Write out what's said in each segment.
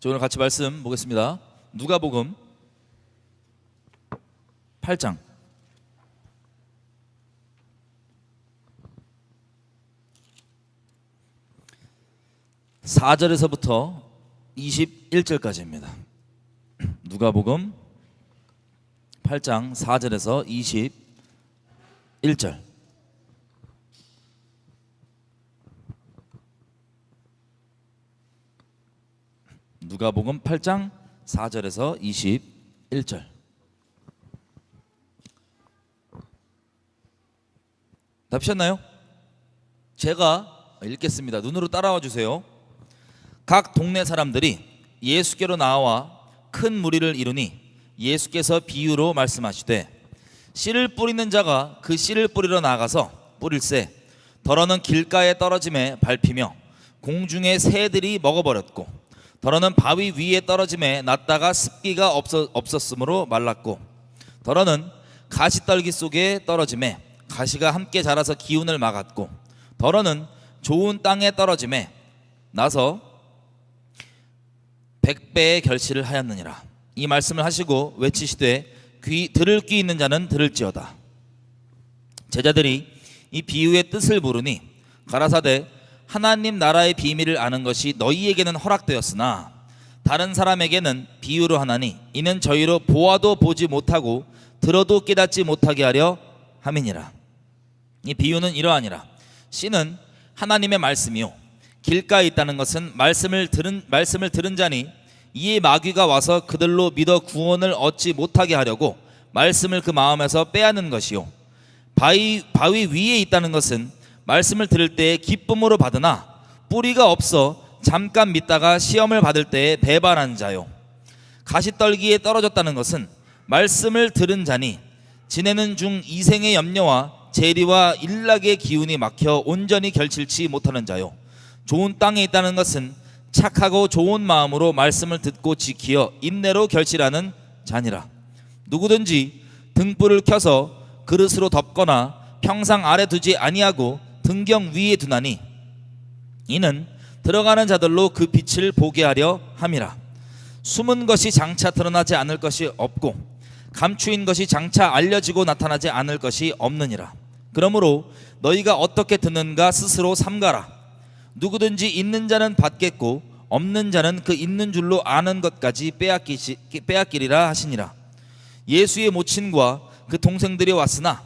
오늘 같이 말씀 보겠습니다. 누가복음 8장 4절에서부터 21절까지입니다. 누가복음 8장 4절에서 21절. 누가복음 8장 4절에서 21절. 다 피셨나요? 제가 읽겠습니다. 눈으로 따라와 주세요. 각 동네 사람들이 예수께로 나와 큰 무리를 이루니 예수께서 비유로 말씀하시되 씨를 뿌리는 자가 그 씨를 뿌리러 나가서 뿌릴새 더러는 길가에 떨어짐에 밟히며 공중의 새들이 먹어버렸고 더러는 바위 위에 떨어짐에 났다가 습기가 없었으므로 말랐고 더러는 가시떨기 속에 떨어짐에 가시가 함께 자라서 기운을 막았고 더러는 좋은 땅에 떨어짐에 나서 100배의 결실을 하였느니라. 이 말씀을 하시고 외치시되 들을 귀 있는 자는 들을지어다. 제자들이 이 비유의 뜻을 모르니 가라사대 하나님 나라의 비밀을 아는 것이 너희에게는 허락되었으나 다른 사람에게는 비유로 하나니 이는 저희로 보아도 보지 못하고 들어도 깨닫지 못하게 하려 함이니라. 이 비유는 이러하니라. 씨는 하나님의 말씀이요 길가에 있다는 것은 말씀을 들은 자니 이에 마귀가 와서 그들로 믿어 구원을 얻지 못하게 하려고 말씀을 그 마음에서 빼앗는 것이요 바위 위에 있다는 것은 말씀을 들을 때에 기쁨으로 받으나 뿌리가 없어 잠깐 믿다가 시험을 받을 때에 배반한 자요 가시떨기에 떨어졌다는 것은 말씀을 들은 자니 지내는 중 이생의 염려와 재리와 일락의 기운이 막혀 온전히 결실치 못하는 자요 좋은 땅에 있다는 것은 착하고 좋은 마음으로 말씀을 듣고 지키어 인내로 결실하는 자니라. 누구든지 등불을 켜서 그릇으로 덮거나 평상 아래 두지 아니하고 등경 위에 두나니 이는 들어가는 자들로 그 빛을 보게 하려 함이라. 숨은 것이 장차 드러나지 않을 것이 없고 감추인 것이 장차 알려지고 나타나지 않을 것이 없느니라. 그러므로 너희가 어떻게 듣는가 스스로 삼가라. 누구든지 있는 자는 받겠고 없는 자는 그 있는 줄로 아는 것까지 빼앗기리라 하시니라. 예수의 모친과 그 동생들이 왔으나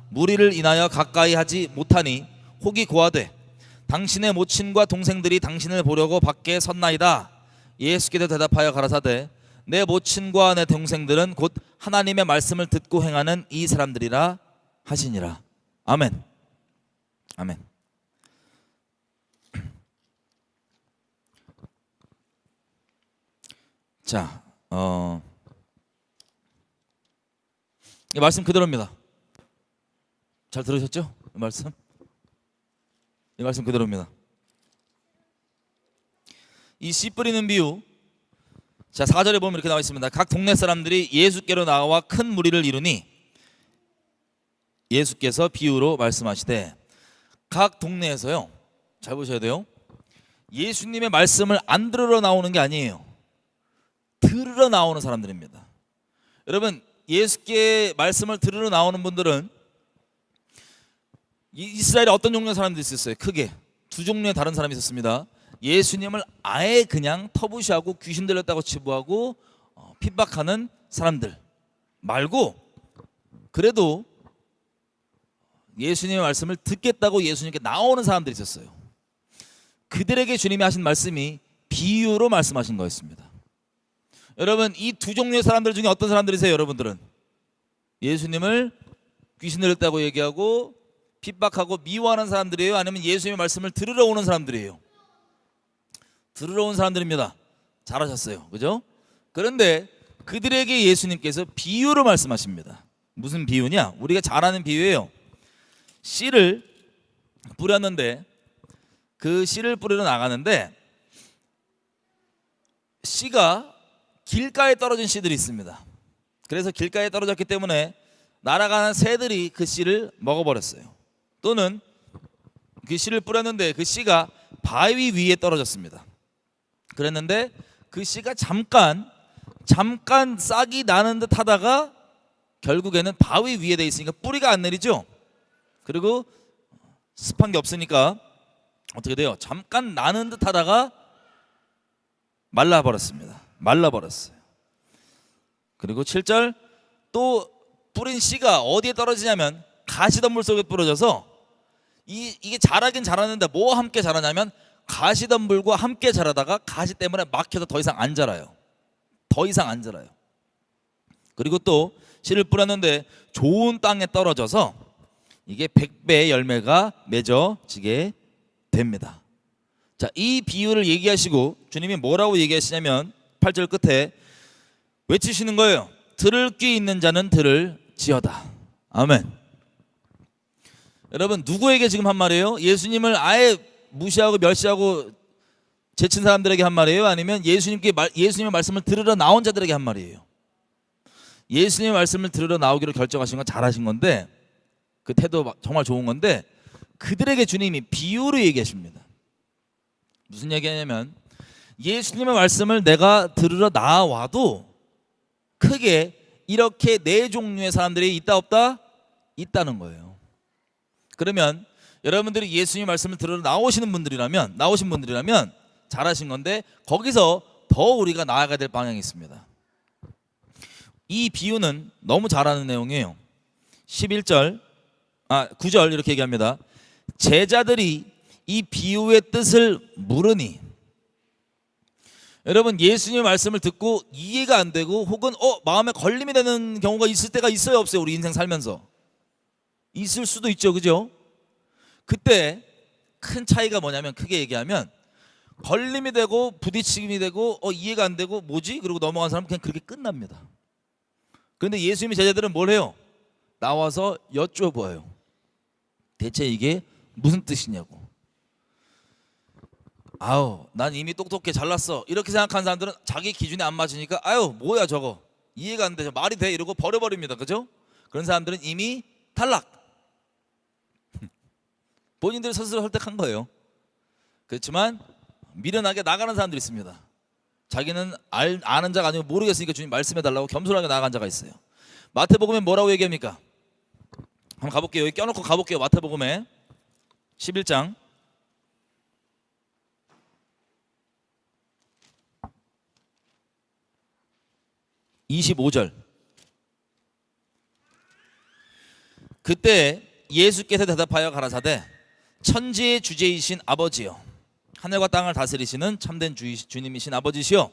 무리를 인하여 가까이 하지 못하니 혹이 고하되 당신의 모친과 동생들이 당신을 보려고 밖에 섰나이다. 예수께서 대답하여 가라사대 내 모친과 내 동생들은 곧 하나님의 말씀을 듣고 행하는 이 사람들이라 하시니라. 아멘. 아멘. 자, 이 말씀 그대로입니다. 잘 들으셨죠? 이 말씀 그대로입니다. 이 씨 뿌리는 비유, 자 4절에 보면 이렇게 나와 있습니다. 각 동네 사람들이 예수께로 나와 큰 무리를 이루니 예수께서 비유로 말씀하시되 각 동네에서요, 잘 보셔야 돼요. 예수님의 말씀을 안 들으러 나오는 게 아니에요. 들으러 나오는 사람들입니다. 여러분, 예수께 말씀을 들으러 나오는 분들은 이스라엘에 어떤 종류의 사람들이 있었어요? 크게 두 종류의 다른 사람이 있었습니다. 예수님을 아예 그냥 터부시하고 귀신 들렸다고 치부하고 핍박하는 사람들 말고 그래도 예수님의 말씀을 듣겠다고 예수님께 나오는 사람들이 있었어요. 그들에게 주님이 하신 말씀이 비유로 말씀하신 거였습니다. 여러분, 이 두 종류의 사람들 중에 어떤 사람들이세요? 여러분들은 예수님을 귀신 들렸다고 얘기하고 핍박하고 미워하는 사람들이에요? 아니면 예수님의 말씀을 들으러 오는 사람들이에요? 들으러 온 사람들입니다. 잘하셨어요, 그죠? 그런데 그들에게 예수님께서 비유로 말씀하십니다. 무슨 비유냐? 우리가 잘 아는 비유예요. 씨를 뿌렸는데 그 씨를 뿌리러 나가는데 씨가 길가에 떨어진 씨들이 있습니다. 그래서 길가에 떨어졌기 때문에 날아가는 새들이 그 씨를 먹어버렸어요. 또는 그 씨를 뿌렸는데 그 씨가 바위 위에 떨어졌습니다. 그랬는데 그 씨가 잠깐 싹이 나는 듯 하다가 결국에는 바위 위에 돼 있으니까 뿌리가 안 내리죠. 그리고 습한 게 없으니까 어떻게 돼요? 잠깐 나는 듯 하다가 말라버렸습니다. 말라버렸어요. 그리고 7절, 또 뿌린 씨가 어디에 떨어지냐면 가시덤불 속에 뿌려져서 이게 자라긴 자라는데 뭐와 함께 자라냐면 가시덤불과 함께 자라다가 가시 때문에 막혀서 더 이상 안 자라요. 더 이상 안 자라요. 그리고 또 씨를 뿌렸는데 좋은 땅에 떨어져서 이게 100배의 열매가 맺어지게 됩니다. 자, 이 비유를 얘기하시고 주님이 뭐라고 얘기하시냐면 8절 끝에 외치시는 거예요. 들을 귀 있는 자는 들을지어다. 아멘. 여러분, 누구에게 지금 한 말이에요? 예수님을 아예 무시하고 멸시하고 제친 사람들에게 한 말이에요? 아니면 예수님의 말씀을 들으러 나온 자들에게 한 말이에요? 예수님의 말씀을 들으러 나오기로 결정하신 건 잘하신 건데, 그 태도 정말 좋은 건데, 그들에게 주님이 비유로 얘기하십니다. 무슨 얘기냐면 예수님의 말씀을 내가 들으러 나와도 크게 이렇게 네 종류의 사람들이 있다 없다? 있다는 거예요. 그러면 여러분들이 예수님의 말씀을 들으러 나오신 분들이라면 잘하신 건데, 거기서 더 우리가 나아가야 될 방향이 있습니다. 이 비유는 너무 잘하는 내용이에요. 9절 이렇게 얘기합니다. 제자들이 이 비유의 뜻을 물으니. 여러분, 예수님의 말씀을 듣고 이해가 안 되고 혹은 마음에 걸림이 되는 경우가 있을 때가 있어요, 없어요? 우리 인생 살면서 있을 수도 있죠, 그죠? 그때 큰 차이가 뭐냐면, 크게 얘기하면 걸림이 되고 부딪힘이 되고 이해가 안 되고 뭐지? 그러고 넘어간 사람은 그냥 그렇게 끝납니다. 그런데 예수님의 제자들은 뭘 해요? 나와서 여쭤봐요. 대체 이게 무슨 뜻이냐고. 난 이미 똑똑해, 잘났어, 이렇게 생각하는 사람들은 자기 기준에 안 맞으니까 뭐야 저거, 이해가 안 돼, 말이 돼, 이러고 버려버립니다. 그죠? 그런 사람들은 이미 탈락. 본인들이 스스로 설득한 거예요. 그렇지만 미련하게 나가는 사람들이 있습니다. 자기는 아는 자가 아니고 모르겠으니까 주님 말씀해달라고 겸손하게 나간 자가 있어요. 마태복음에 뭐라고 얘기합니까? 한번 가볼게요. 여기 껴놓고 가볼게요. 마태복음에 11장 25절. 그때 예수께서 대답하여 가라사대, 천지의 주제이신 아버지여, 하늘과 땅을 다스리시는 참된 주님이신 아버지시여,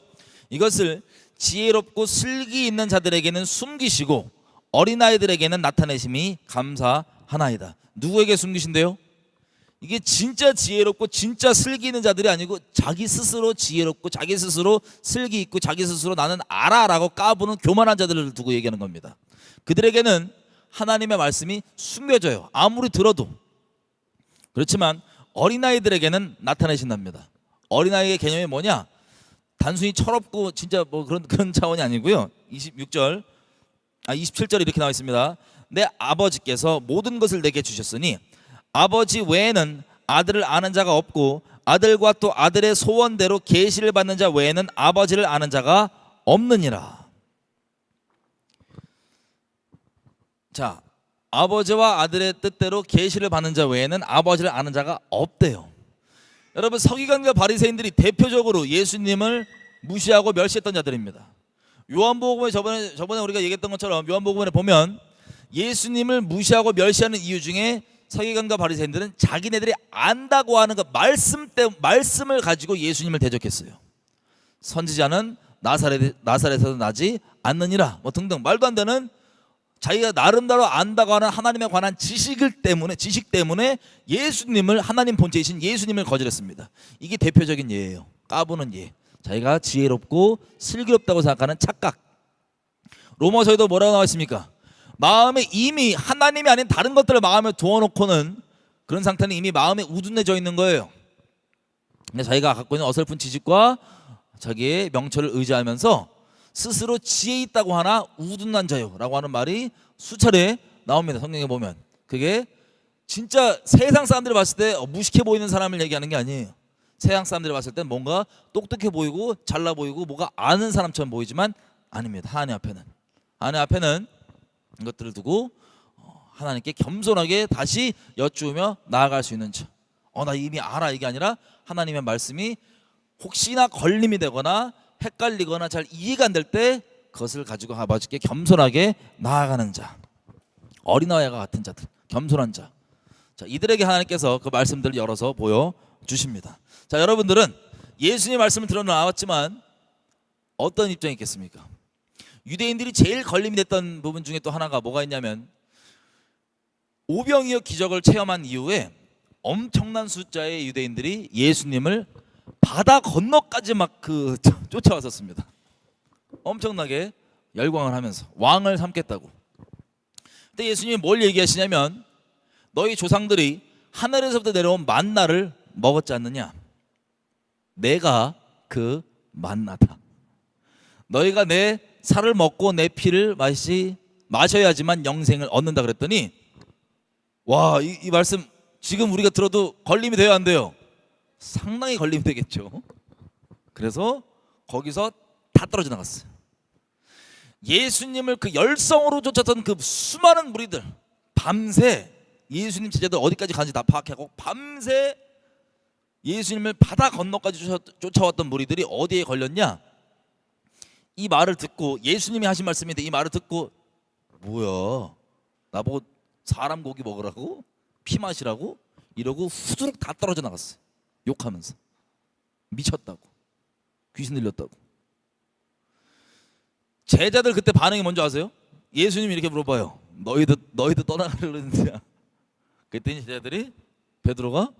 이것을 지혜롭고 슬기 있는 자들에게는 숨기시고 어린아이들에게는 나타내심이 감사하나이다. 누구에게 숨기신대요? 이게 진짜 지혜롭고 진짜 슬기 있는 자들이 아니고 자기 스스로 지혜롭고 자기 스스로 슬기 있고 자기 스스로 나는 알아라고 까부는 교만한 자들을 두고 얘기하는 겁니다. 그들에게는 하나님의 말씀이 숨겨져요, 아무리 들어도. 그렇지만 어린아이들에게는 나타내신답니다. 어린아이의 개념이 뭐냐? 단순히 철없고 진짜 뭐 그런 차원이 아니고요. 27절 이렇게 나와 있습니다. 내 아버지께서 모든 것을 내게 주셨으니 아버지 외에는 아들을 아는 자가 없고 아들과 또 아들의 소원대로 계시를 받는 자 외에는 아버지를 아는 자가 없느니라. 자, 아버지와 아들의 뜻대로 계시를 받는 자 외에는 아버지를 아는 자가 없대요. 여러분, 서기관과 바리새인들이 대표적으로 예수님을 무시하고 멸시했던 자들입니다. 요한복음에 저번에 우리가 얘기했던 것처럼 요한복음에 보면 예수님을 무시하고 멸시하는 이유 중에 서기관과 바리새인들은 자기네들이 안다고 하는 그 말씀을 가지고 예수님을 대적했어요. 선지자는 나사렛에서 나지 않느니라 뭐 등등 말도 안 되는, 자기가 나름대로 안다고 하는 하나님에 관한 지식 때문에 예수님을, 하나님 본체이신 예수님을 거절했습니다. 이게 대표적인 예예요. 까부는 예. 자기가 지혜롭고 슬기롭다고 생각하는 착각. 로마서에도 뭐라고 나와 있습니까? 마음에 이미 하나님이 아닌 다른 것들을 마음에 두어놓고는 그런 상태는 이미 마음에 우둔해져 있는 거예요. 근데 자기가 갖고 있는 어설픈 지식과 자기의 명철을 의지하면서 스스로 지혜 있다고 하나 우둔한 자요 라고 하는 말이 수차례 나옵니다. 성경에 보면. 그게 진짜 세상 사람들이 봤을 때 무식해 보이는 사람을 얘기하는 게 아니에요. 세상 사람들이 봤을 땐 뭔가 똑똑해 보이고 잘나 보이고 뭐가 아는 사람처럼 보이지만 아닙니다. 하나님 앞에는 이것들을 두고 하나님께 겸손하게 다시 여쭈며 나아갈 수 있는 자. 나 이미 알아 이게 아니라 하나님의 말씀이 혹시나 걸림이 되거나 헷갈리거나 잘 이해가 안 될 때 그것을 가지고 아버지께 겸손하게 나아가는 자. 어린아이와 같은 자들, 겸손한 자. 자, 이들에게 하나님께서 그 말씀들을 열어서 보여주십니다. 자, 여러분들은 예수님의 말씀을 들어 나왔지만 어떤 입장이 있겠습니까? 유대인들이 제일 걸림이 됐던 부분 중에 또 하나가 뭐가 있냐면 오병이어 기적을 체험한 이후에 엄청난 숫자의 유대인들이 예수님을 바다 건너까지 막 쫓아왔었습니다. 엄청나게 열광을 하면서 왕을 삼겠다고. 근데 예수님이 뭘 얘기하시냐면 너희 조상들이 하늘에서부터 내려온 만나를 먹었지 않느냐? 내가 그 만나다. 너희가 내 살을 먹고 내 피를 마셔야지만 영생을 얻는다 그랬더니 와, 이 말씀 지금 우리가 들어도 걸림이 돼요, 안 돼요? 상당히 걸림이 되겠죠. 그래서 거기서 다 떨어져 나갔어요. 예수님을 그 열성으로 쫓았던 그 수많은 무리들, 밤새 예수님 제자들 어디까지 가는지 다 파악하고 밤새 예수님을 바다 건너까지 쫓아왔던 무리들이 어디에 걸렸냐? 이 말을 듣고, 예수님이 하신 말씀인데 이 말을 듣고 뭐야, 나보고 사람 고기 먹으라고? 피 마시라고? 이러고 후두룩 다 떨어져 나갔어요. 욕하면서. 미쳤다고, 귀신 들렸다고. 제자들 그때 반응이 뭔지 아세요? 예수님이 이렇게 물어봐요. 너희도 떠나가려는데. 그랬더니 제자들이, 베드로가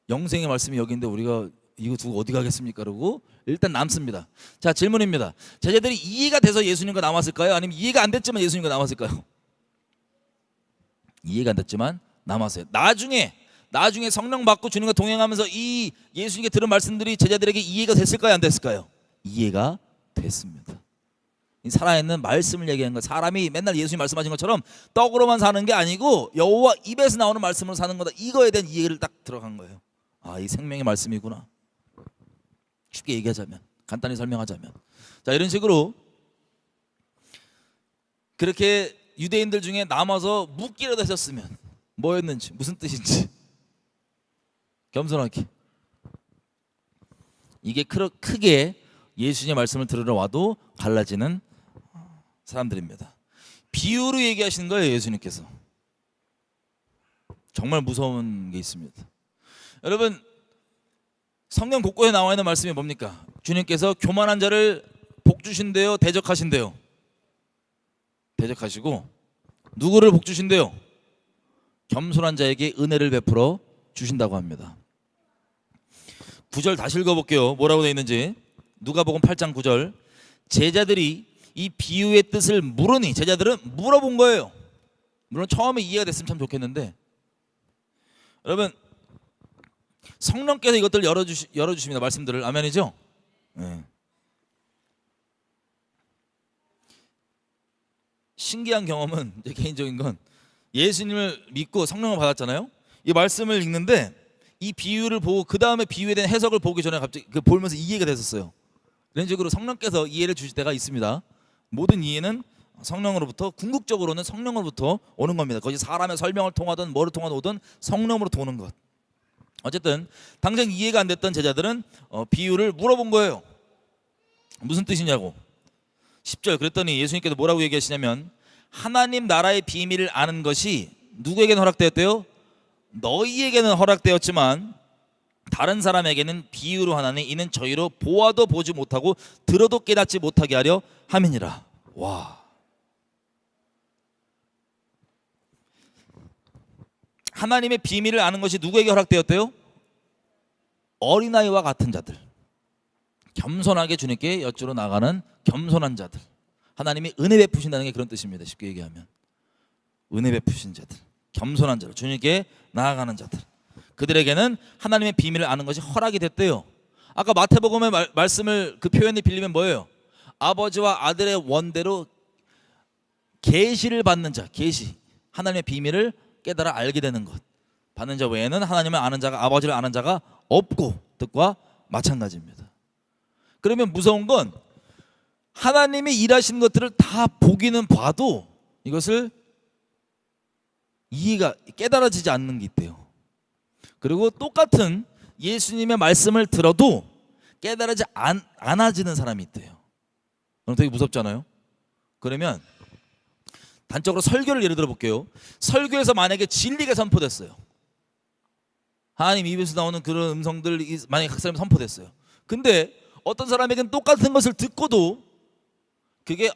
영생의 말씀이 여기 있는데 우리가 이거 두고 어디 가겠습니까? 그러고 일단 남습니다. 자, 질문입니다. 제자들이 이해가 돼서 예수님과 남았을까요? 아니면 이해가 안 됐지만 예수님과 남았을까요? 이해가 안 됐지만 남았어요. 나중에 성령 받고 주님과 동행하면서 이 예수님께 들은 말씀들이 제자들에게 이해가 됐을까요? 안 됐을까요? 이해가 됐습니다. 이 살아있는 말씀을 얘기하는 거, 사람이 맨날 예수님 말씀하신 것처럼 떡으로만 사는 게 아니고 여호와 입에서 나오는 말씀으로 사는 거다. 이거에 대한 이해를 딱 들어간 거예요. 아, 이 생명의 말씀이구나. 쉽게 얘기하자면, 간단히 설명하자면, 자, 이런 식으로 그렇게 유대인들 중에 남아서 묻기라도 했었으면 뭐였는지, 무슨 뜻인지 겸손하게. 이게 크게 예수님의 말씀을 들으러 와도 갈라지는 사람들입니다. 비유로 얘기하시는 거예요, 예수님께서. 정말 무서운 게 있습니다. 여러분, 성경 곳곳에 나와 있는 말씀이 뭡니까? 주님께서 교만한 자를 복 주신대요, 대적하신대요? 대적하시고, 누구를 복 주신대요? 겸손한 자에게 은혜를 베풀어 주신다고 합니다. 9절 다시 읽어볼게요. 뭐라고 되어 있는지. 누가복음 8장 9절. 제자들이 이 비유의 뜻을 물으니, 제자들은 물어본 거예요. 물론 처음에 이해가 됐으면 참 좋겠는데, 여러분, 성령께서 이것들을 열어주십니다. 말씀들을. 아멘이죠? 네. 신기한 경험은, 제 개인적인 건, 예수님을 믿고 성령을 받았잖아요. 이 말씀을 읽는데 이 비유를 보고 그 다음에 비유에 대한 해석을 보기 전에 갑자기 보면서 이해가 됐었어요. 이런 식으로 성령께서 이해를 주실 때가 있습니다. 모든 이해는 성령으로부터, 궁극적으로는 성령으로부터 오는 겁니다. 거기 사람의 설명을 통하든 뭐를 통하든 성령으로부터 오는 것. 어쨌든 당장 이해가 안 됐던 제자들은 비유를 물어본 거예요. 무슨 뜻이냐고. 10절. 그랬더니 예수님께서 뭐라고 얘기하시냐면, 하나님 나라의 비밀을 아는 것이 누구에게는 허락되었대요? 너희에게는 허락되었지만 다른 사람에게는 비유로 하나니 이는 저희로 보아도 보지 못하고 들어도 깨닫지 못하게 하려 함이니라. 와. 하나님의 비밀을 아는 것이 누구에게 허락되었대요? 어린아이와 같은 자들, 겸손하게 주님께 여쭈러 나가는 겸손한 자들. 하나님이 은혜 베푸신다는 게 그런 뜻입니다. 쉽게 얘기하면 은혜 베푸신 자들, 겸손한 자들, 주님께 나아가는 자들, 그들에게는 하나님의 비밀을 아는 것이 허락이 됐대요. 아까 마태복음의 말씀을 그 표현이 빌리면 뭐예요? 아버지와 아들의 원대로 계시를 받는 자, 계시, 하나님의 비밀을 깨달아 알게 되는 것. 받는 자 외에는 하나님을 아는 자가, 아버지를 아는 자가 없고 뜻과 마찬가지입니다. 그러면 무서운 건 하나님이 일하시는 것들을 다 보기는 봐도 이것을 이해가 깨달아지지 않는 게 있대요. 그리고 똑같은 예수님의 말씀을 들어도 깨달아지 않아지는 사람이 있대요. 그럼 되게 무섭잖아요. 그러면 단적으로 설교를 예를 들어 볼게요. 설교에서 만약에 진리가 선포됐어요. 하나님 입에서 나오는 그런 음성들 만약에 각 사람이 선포됐어요. 근데 어떤 사람에게는 똑같은 것을 듣고도 그게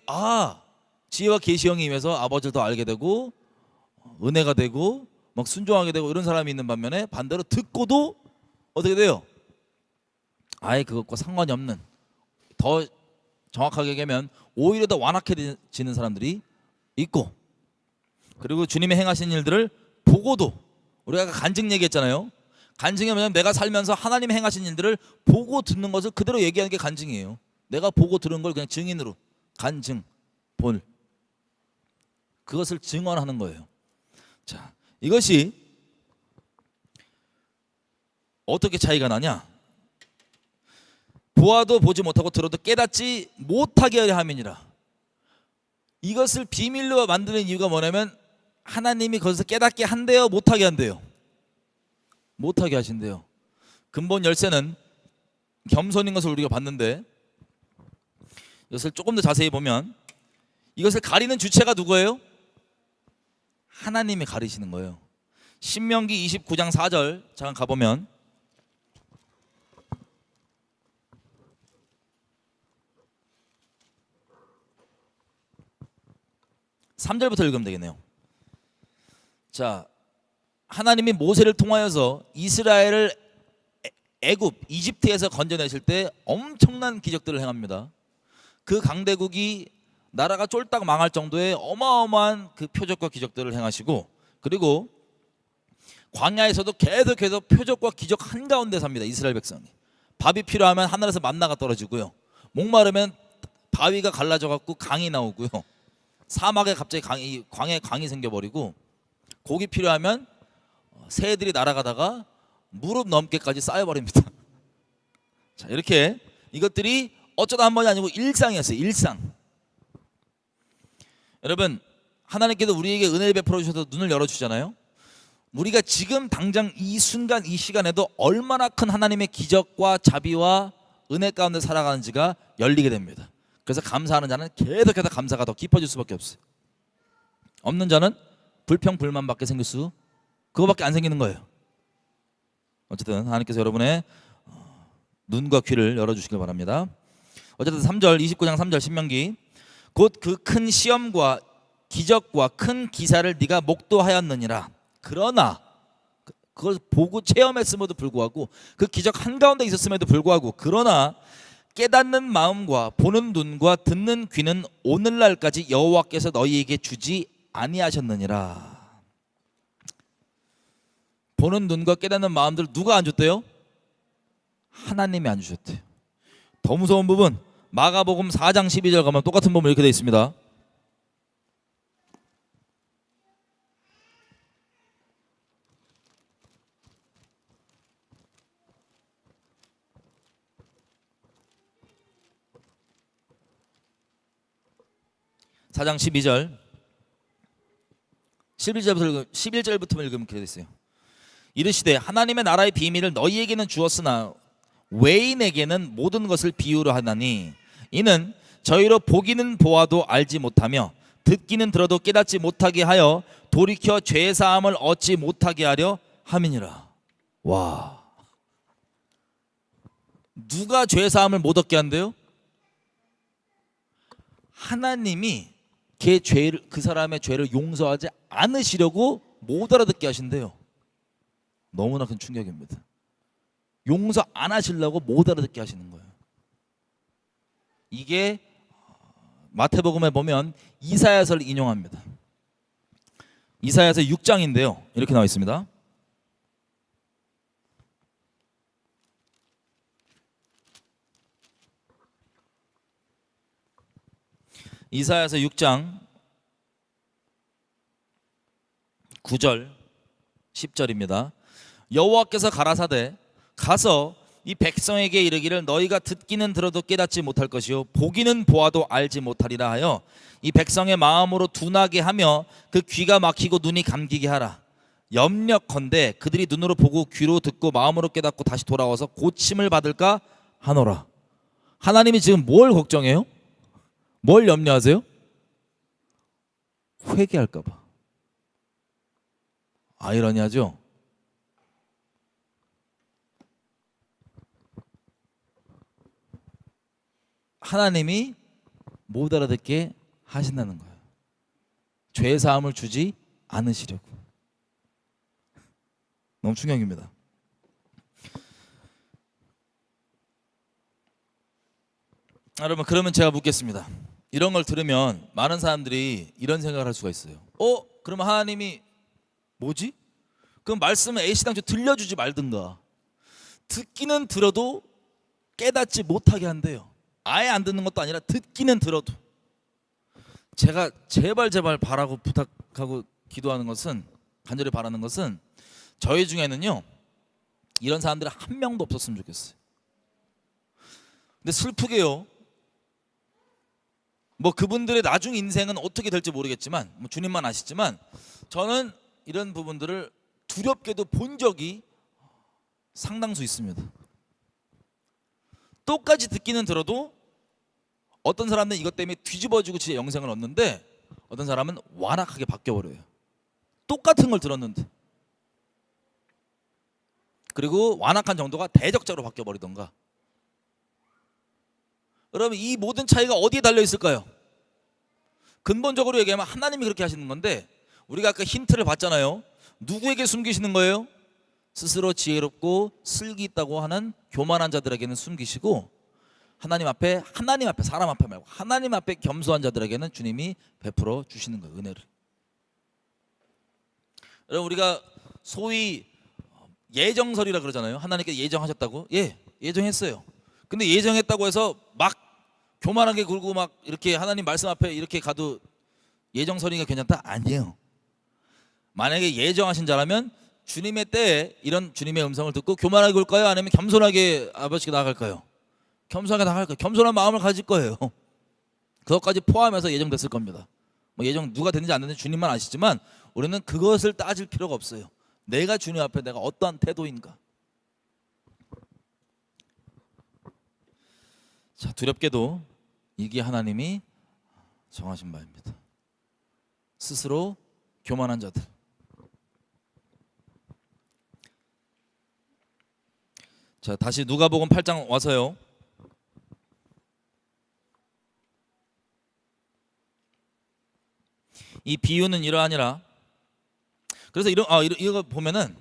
지혜와 계시형이 임해서 아버지를 더 알게 되고 은혜가 되고 막 순종하게 되고 이런 사람이 있는 반면에 반대로 듣고도 어떻게 돼요? 아예 그것과 상관이 없는, 더 정확하게 얘기하면 오히려 더 완악해지는 사람들이 있고, 그리고 주님의 행하신 일들을 보고도, 우리가 아까 간증 얘기했잖아요. 간증이 뭐냐면 내가 살면서 하나님 행하신 일들을 보고 듣는 것을 그대로 얘기하는 게 간증이에요. 내가 보고 들은 걸 그냥 증인으로, 간증, 본, 그것을 증언하는 거예요. 자, 이것이 어떻게 차이가 나냐? 보아도 보지 못하고 들어도 깨닫지 못하게 하려 함이니라. 이것을 비밀로 만드는 이유가 뭐냐면 하나님이 거기서 깨닫게 한대요, 못하게 한대요? 못하게 하신대요. 근본 열쇠는 겸손인 것을 우리가 봤는데, 이것을 조금 더 자세히 보면 이것을 가리는 주체가 누구예요? 하나님이 가리시는 거예요. 신명기 29장 4절 잠깐 가보면, (3절부터) 읽으면 되겠네요. 자, 하나님이 모세를 통하여서 이스라엘을 애굽, 이집트에서 건져내실 때 엄청난 기적들을 행합니다. 그 강대국이 나라가 쫄딱 망할 정도의 어마어마한 그 표적과 기적들을 행하시고, 그리고 광야에서도 계속해서 표적과 기적 한가운데 삽니다. 이스라엘 백성이 밥이 필요하면 하늘에서 만나가 떨어지고요, 목마르면 바위가 갈라져 갖고 강이 나오고요, 사막에 갑자기 광야에 강이 생겨버리고, 고기 필요하면 새들이 날아가다가 무릎 넘게까지 쌓여버립니다. 자, 이렇게 이것들이 어쩌다 한 번이 아니고 일상이었어요. 일상. 여러분, 하나님께서 우리에게 은혜를 베풀어 주셔서 눈을 열어주잖아요. 우리가 지금 당장 이 순간 이 시간에도 얼마나 큰 하나님의 기적과 자비와 은혜 가운데 살아가는지가 열리게 됩니다. 그래서 감사하는 자는 계속해서 감사가 더 깊어질 수밖에 없어요. 없는 자는 불평 불만밖에 생길 수, 그거밖에 안 생기는 거예요. 어쨌든 하나님께서 여러분의 눈과 귀를 열어주시길 바랍니다. 어쨌든 3절, 29장 3절 신명기, 곧 그 큰 시험과 기적과 큰 기사를 네가 목도하였느니라. 그러나 그걸 보고 체험했음에도 불구하고, 그 기적 한가운데 있었음에도 불구하고, 그러나 깨닫는 마음과 보는 눈과 듣는 귀는 오늘날까지 여호와께서 너희에게 주지 아니하셨느니라. 보는 눈과 깨닫는 마음들 누가 안 줬대요? 하나님이 안 주셨대요. 더 무서운 부분, 마가복음 4장 12절 가면 똑같은 부분 이렇게 되어 있습니다. (4장 12절) 11절부터 읽으면 이렇게 되어 있어요. 이르시되 하나님의 나라의 비밀을 너희에게는 주었으나 외인에게는 모든 것을 비유로 하나니, 이는 저희로 보기는 보아도 알지 못하며 듣기는 들어도 깨닫지 못하게 하여 돌이켜 죄사함을 얻지 못하게 하려 함이니라. 와, 누가 죄사함을 못 얻게 한대요? 하나님이 그 사람의 죄를 용서하지 않으시려고 못 알아듣게 하신대요. 너무나 큰 충격입니다. 용서 안 하시려고 못 알아듣게 하시는 거예요. 이게 마태복음에 보면 이사야서를 인용합니다. 이사야서 6장인데요 이렇게 나와 있습니다. 이사야서 6장 9절 10절입니다. 여호와께서 가라사대 가서 이 백성에게 이르기를 너희가 듣기는 들어도 깨닫지 못할 것이요 보기는 보아도 알지 못하리라 하여 이 백성의 마음으로 둔하게 하며 그 귀가 막히고 눈이 감기게 하라. 염려컨대 그들이 눈으로 보고 귀로 듣고 마음으로 깨닫고 다시 돌아와서 고침을 받을까 하노라. 하나님이 지금 뭘 걱정해요? 뭘 염려하세요? 회개할까 봐. 아이러니하죠? 하나님이 못 알아듣게 하신다는 거예요. 죄 사함을 주지 않으시려고. 너무 충격입니다. 여러분, 그러면 제가 묻겠습니다. 이런 걸 들으면 많은 사람들이 이런 생각을 할 수가 있어요. 그러면 하나님이 뭐지? 그럼 말씀을 애시당초 들려주지 말든가. 듣기는 들어도 깨닫지 못하게 한대요. 아예 안 듣는 것도 아니라 듣기는 들어도. 제가 제발 바라고 부탁하고 기도하는 것은, 간절히 바라는 것은 저희 중에는요 이런 사람들이 한 명도 없었으면 좋겠어요. 근데 슬프게요, 뭐 그분들의 나중 인생은 어떻게 될지 모르겠지만, 뭐 주님만 아시지만, 저는 이런 부분들을 두렵게도 본 적이 상당수 있습니다. 똑같이 듣기는 들어도 어떤 사람은 이것 때문에 뒤집어지고 진짜 영생을 얻는데, 어떤 사람은 완악하게 바뀌어버려요. 똑같은 걸 들었는데. 그리고 완악한 정도가 대적자로 바뀌어버리던가. 여러분, 이 모든 차이가 어디에 달려 있을까요? 근본적으로 얘기하면 하나님이 그렇게 하시는 건데, 우리가 아까 힌트를 봤잖아요. 누구에게 숨기시는 거예요? 스스로 지혜롭고 슬기 있다고 하는 교만한 자들에게는 숨기시고, 하나님 앞에, 사람 앞에 말고 하나님 앞에 겸손한 자들에게는 주님이 베풀어 주시는 거예요, 은혜를. 여러분, 우리가 소위 예정설이라 그러잖아요. 하나님께서 예정하셨다고. 예, 예정했어요. 근데 예정했다고 해서 막 교만하게 굴고 막 이렇게 하나님 말씀 앞에 이렇게 가도 예정설이가 괜찮다? 아니에요. 만약에 예정하신 자라면 주님의 때에 이런 주님의 음성을 듣고 교만하게 굴까요? 아니면 겸손하게 아버지께 나아갈까요? 겸손하게 나아갈 거예요. 겸손한 마음을 가질 거예요. 그것까지 포함해서 예정됐을 겁니다. 뭐 예정 누가 됐는지 안 됐는지 주님만 아시지만, 우리는 그것을 따질 필요가 없어요. 내가 주님 앞에 내가 어떠한 태도인가. 자, 두렵게도 이게 하나님이 정하신 바입니다. 스스로 교만한 자들. 자, 다시 누가복음 8장 와서요. 이 비유는 이러하니라. 그래서 이거 보면은,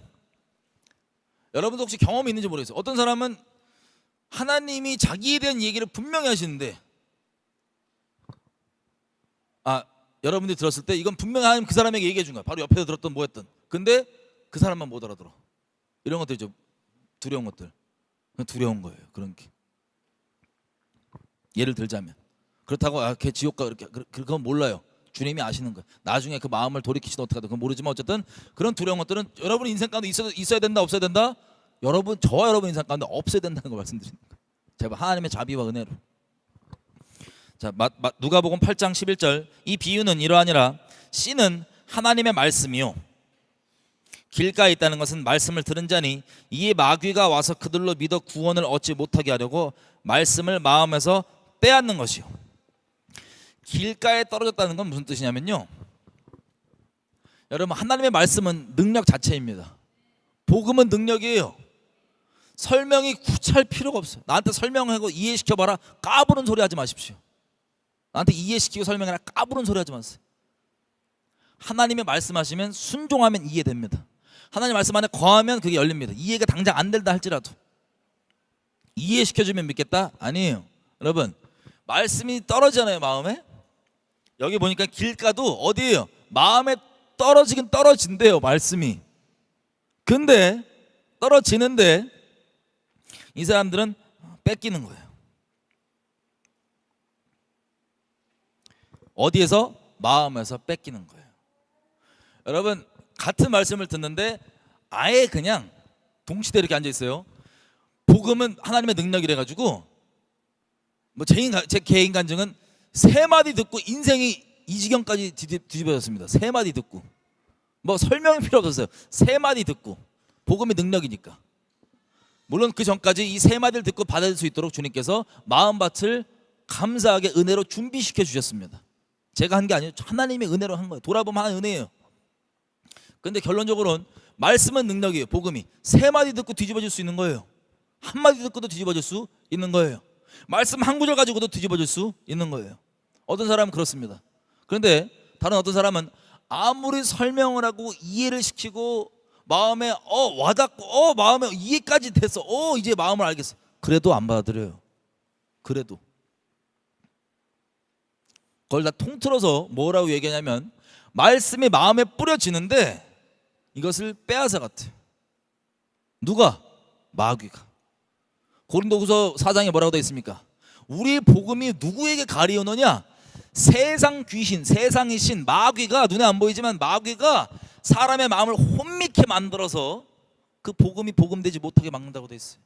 여러분도 혹시 경험이 있는지 모르겠어요. 어떤 사람은 하나님이 자기에 대한 얘기를 분명히 하시는데, 여러분들이 들었을 때 이건 분명히 하나님 그 사람에게 얘기해 준 거야. 바로 옆에서 들었던 뭐였든. 근데 그 사람만 못 알아들어. 이런 것들이죠. 두려운 것들. 두려운 거예요. 그런 게. 예를 들자면, 그렇다고 걔 지옥 가 이렇게, 그건 몰라요. 주님이 아시는 거예요. 나중에 그 마음을 돌이키시든 어떻게 하든 그건 모르지만, 어쨌든 그런 두려운 것들은 여러분 인생 가운데 있어야 된다, 없어야 된다? 저와 여러분 인생 가운데 없어야 된다는 걸 말씀드리는 거예요. 제발 하나님의 자비와 은혜로. 자, 누가복음 8장 11절. 이 비유는 이러하니라. 씨는 하나님의 말씀이요, 길가에 있다는 것은 말씀을 들은 자니, 이에 마귀가 와서 그들로 믿어 구원을 얻지 못하게 하려고 말씀을 마음에서 빼앗는 것이요. 길가에 떨어졌다는 건 무슨 뜻이냐면요, 여러분, 하나님의 말씀은 능력 자체입니다. 복음은 능력이에요. 설명이 구차할 필요가 없어요. 나한테 설명하고 이해시켜봐라 까부는 소리 하지 마십시오. 나한테 이해시키고 설명해라 까부는 소리 하지 마세요. 하나님의 말씀하시면 순종하면 이해됩니다. 하나님 말씀 안에 거하면 그게 열립니다. 이해가 당장 안 된다 할지라도. 이해시켜주면 믿겠다? 아니에요. 여러분, 말씀이 떨어지잖아요, 마음에. 여기 보니까 길가도 어디예요? 마음에 떨어지긴 떨어진대요, 말씀이. 근데 떨어지는데 이 사람들은 뺏기는 거예요. 어디에서? 마음에서 뺏기는 거예요. 여러분, 같은 말씀을 듣는데 아예 그냥 동시대 이렇게 앉아 있어요. 복음은 하나님의 능력이래 가지고 뭐 제 개인 간증은 세 마디 듣고 인생이 이 지경까지 뒤집어졌습니다. 세 마디 듣고 뭐 설명이 필요 없었어요. 세 마디 듣고 복음의 능력이니까. 물론 그 전까지 이 세 마디를 듣고 받아들일 수 있도록 주님께서 마음밭을 감사하게 은혜로 준비시켜 주셨습니다. 제가 한 게 아니에요. 하나님의 은혜로 한 거예요. 돌아보면 하나님의 은혜예요. 그런데 결론적으로는 말씀은 능력이에요. 복음이 세 마디 듣고 뒤집어질 수 있는 거예요. 한 마디 듣고도 뒤집어질 수 있는 거예요. 말씀 한 구절 가지고도 뒤집어질 수 있는 거예요. 어떤 사람은 그렇습니다. 그런데 다른 어떤 사람은 아무리 설명을 하고 이해를 시키고 마음에 와닿고 마음에 이해까지 됐어. 이제 마음을 알겠어. 그래도 안 받아들여요. 그래도 그걸 다 통틀어서 뭐라고 얘기하냐면 말씀이 마음에 뿌려지는데 이것을 빼앗아 갔대요. 누가? 마귀가. 고린도후서 4장에 뭐라고 되어 있습니까? 우리 복음이 누구에게 가리우느냐? 세상 귀신, 세상의 신, 마귀가 눈에 안 보이지만 마귀가 사람의 마음을 혼미케 만들어서 그 복음이 복음되지 못하게 막는다고 되어 있어요.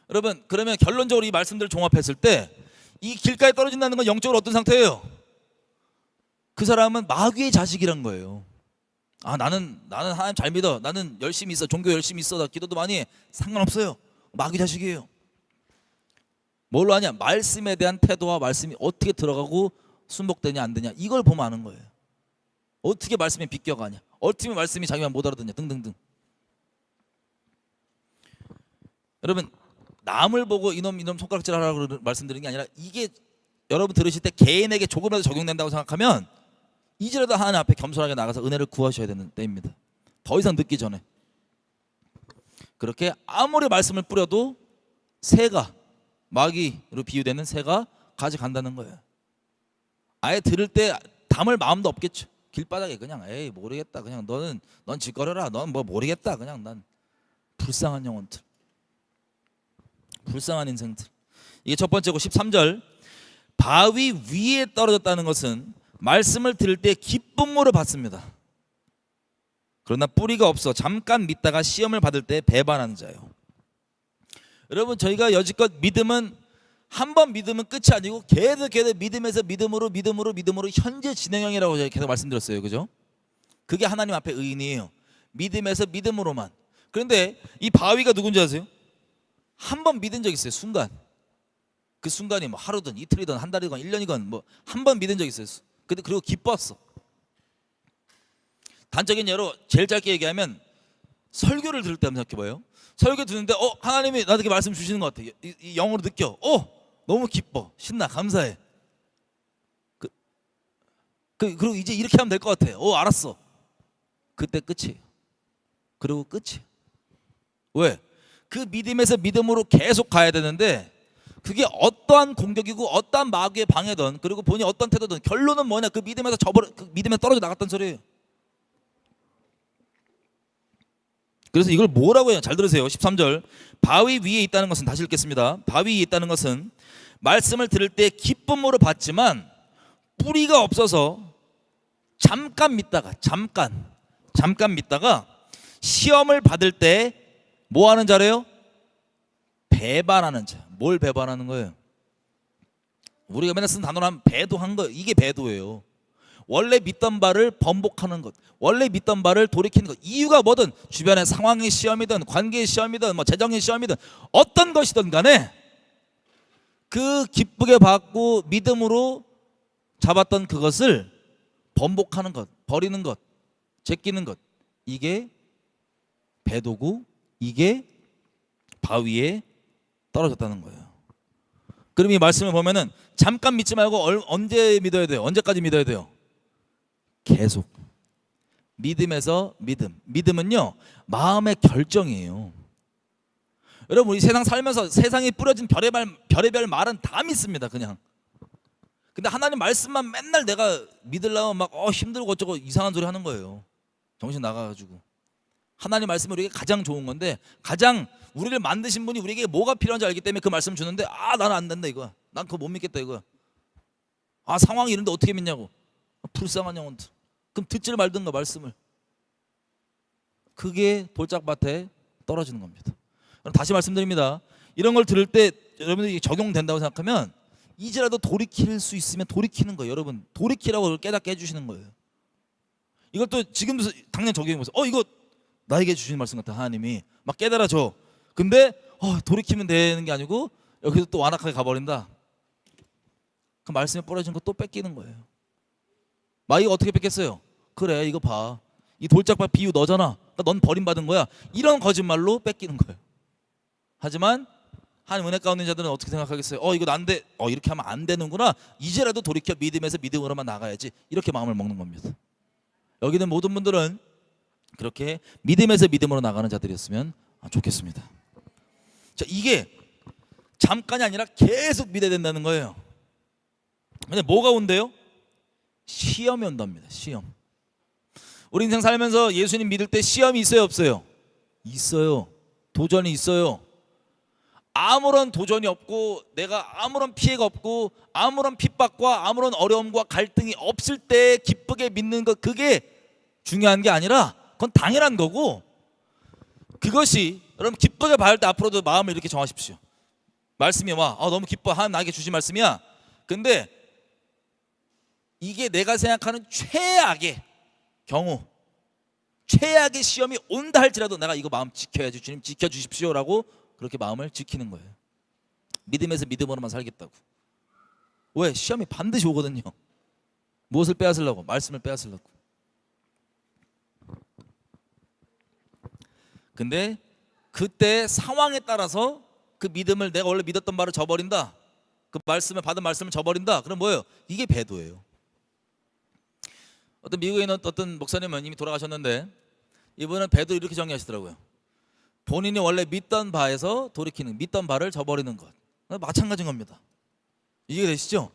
여러분, 그러면 결론적으로 이 말씀들을 종합했을 때 이 길가에 떨어진다는 건 영적으로 어떤 상태예요? 그 사람은 마귀의 자식이란 거예요. 나는 하나님 잘 믿어. 나는 열심히 있어. 종교 열심히 있어. 나 기도도 많이 해. 상관없어요. 마귀 자식이에요. 뭘로 하냐? 말씀에 대한 태도와 말씀이 어떻게 들어가고 순복되냐 안 되냐 이걸 보면 아는 거예요. 어떻게 말씀이 비껴가냐, 어떻게 말씀이 자기만 못 알아듣냐 등등등. 여러분, 남을 보고 이놈 손가락질 하라고 말씀드리는 게 아니라 이게 여러분 들으실 때 개인에게 조금이라도 적용된다고 생각하면 이제라도 하나님 앞에 겸손하게 나가서 은혜를 구하셔야 되는 때입니다. 더 이상 늦기 전에. 그렇게 아무리 말씀을 뿌려도 새가, 마귀로 비유되는 새가 가져간다는 거예요. 아예 들을 때 담을 마음도 없겠죠. 길바닥에 그냥 에이 모르겠다, 그냥 넌 짓거려라, 넌 뭐 모르겠다, 그냥 난 불쌍한 영혼들, 불쌍한 인생들. 이게 첫 번째고 13절 바위 위에 떨어졌다는 것은 말씀을 들을 때 기쁨으로 받습니다. 그러나 뿌리가 없어 잠깐 믿다가 시험을 받을 때 배반하는 자요. 여러분, 저희가 여지껏 믿음은 한 번 믿으면 끝이 아니고 계속 믿음에서 믿음으로 현재 진행형이라고 제가 계속 말씀드렸어요. 그죠? 그게 하나님 앞에 의인이에요. 믿음에서 믿음으로만. 그런데 이 바위가 누군지 아세요? 한 번 믿은 적 있어요. 순간. 그 순간이 뭐 하루든 이틀이든 한 달이든 1년이든 뭐 한 번 믿은 적 있어요. 근데 그리고 기뻤어. 단적인 예로 제일 짧게 얘기하면 설교를 들을 때 한번 생각해봐요. 설교 듣는데 하나님이 나에게 말씀 주시는 것 같아. 이 영으로 느껴. 너무 기뻐, 신나, 감사해. 그리고 이제 이렇게 하면 될 것 같아. 알았어. 그때 끝이에요. 그리고 끝이에요. 왜? 그 믿음에서 믿음으로 계속 가야 되는데 그게 어떠한 공격이고 어떠한 마귀의 방해든 그리고 본인이 어떤 태도든 결론은 뭐냐? 그 믿음에서 떨어져 나갔단 소리예요. 그래서 이걸 뭐라고 해요? 잘 들으세요. 13절 바위 위에 있다는 것은, 다시 읽겠습니다. 바위 위에 있다는 것은 말씀을 들을 때 기쁨으로 받지만 뿌리가 없어서 잠깐 믿다가 시험을 받을 때 뭐 하는 자래요? 배반하는 자. 뭘 배반하는 거예요? 우리가 맨날 쓰는 단어로 하면 배도한 거예요. 이게 배도예요. 원래 믿던 바를 번복하는 것, 원래 믿던 바를 돌이키는 것. 이유가 뭐든, 주변의 상황의 시험이든 관계의 시험이든 뭐 재정의 시험이든 어떤 것이든 간에 그 기쁘게 받고 믿음으로 잡았던 그것을 번복하는 것, 버리는 것, 제끼는 것, 이게 배도고 이게 바위에 떨어졌다는 거예요. 그럼 이 말씀을 보면은 잠깐 믿지 말고 언제 믿어야 돼요? 언제까지 믿어야 돼요? 계속. 믿음에서 믿음은요 마음의 결정이에요. 여러분, 우리 세상 살면서 세상에 뿌려진 별의별 말은 다 믿습니다. 그냥. 근데 하나님 말씀만 맨날 내가 믿으려면 막 힘들고 어쩌고 이상한 소리 하는 거예요. 정신 나가가지고. 하나님 말씀이 우리에게 가장 좋은 건데, 가장 우리를 만드신 분이 우리에게 뭐가 필요한지 알기 때문에 그 말씀 주는데 나는 안 된다 이거야. 난 그거 못 믿겠다 이거야. 상황이 이런데 어떻게 믿냐고. 불쌍한 영혼들. 그럼 듣지를 말든가 말씀을. 그게 돌짝밭에 떨어지는 겁니다. 그럼 다시 말씀드립니다. 이런 걸 들을 때 여러분들이 적용된다고 생각하면 이제라도 돌이킬 수 있으면 돌이키는 거예요. 여러분 돌이키라고 그걸 깨닫게 해주시는 거예요. 이것도 지금도 당장 적용해보세요. 이거 나에게 주시는 말씀 같아. 하나님이 막 깨달아줘. 근데 돌이키면 되는 게 아니고 여기서 또 완악하게 가버린다. 그 말씀에 뿌려진 거 또 뺏기는 거예요. 마귀가 어떻게 뺏겼어요? 그래 이거 봐, 이 돌짝밭 비유 너잖아. 그러니까 넌 버림받은 거야. 이런 거짓말로 뺏기는 거예요. 하지만 하나님 은혜 가운데 있는 자들은 어떻게 생각하겠어요? 이거 난데 이렇게 하면 안 되는구나. 이제라도 돌이켜 믿음에서 믿음으로만 나가야지. 이렇게 마음을 먹는 겁니다. 여기 있는 모든 분들은 그렇게 믿음에서 믿음으로 나가는 자들이었으면 좋겠습니다. 자, 이게 잠깐이 아니라 계속 믿어야 된다는 거예요. 근데 뭐가 온대요? 시험이 온답니다. 시험. 우리 인생 살면서 예수님 믿을 때 시험이 있어요, 없어요? 있어요. 도전이 있어요. 아무런 도전이 없고 내가 아무런 피해가 없고 아무런 핍박과 아무런 어려움과 갈등이 없을 때 기쁘게 믿는 것, 그게 중요한 게 아니라 그건 당연한 거고, 그것이 여러분 기쁘게 받을 때 앞으로도 마음을 이렇게 정하십시오. 말씀이 와, 너무 기뻐, 하나님 나에게 주신 말씀이야. 근데 이게 내가 생각하는 최악의 경우, 최악의 시험이 온다 할지라도 내가 이거 마음 지켜야지, 주님 지켜주십시오라고 그렇게 마음을 지키는 거예요. 믿음에서 믿음으로만 살겠다고. 왜? 시험이 반드시 오거든요. 무엇을 빼앗으려고? 말씀을 빼앗으려고. 근데 그때 상황에 따라서 그 믿음을, 내가 원래 믿었던 바를 저버린다, 그 말씀을 받은 말씀을 저버린다. 그럼 뭐예요? 이게 배도예요. 어떤 미국에 있는 어떤 목사님은 이미 돌아가셨는데 이분은 배도 이렇게 정의하시더라고요. 본인이 원래 믿던 바에서 돌이키는, 믿던 바를 저버리는 것. 마찬가지인 겁니다. 이해되시죠?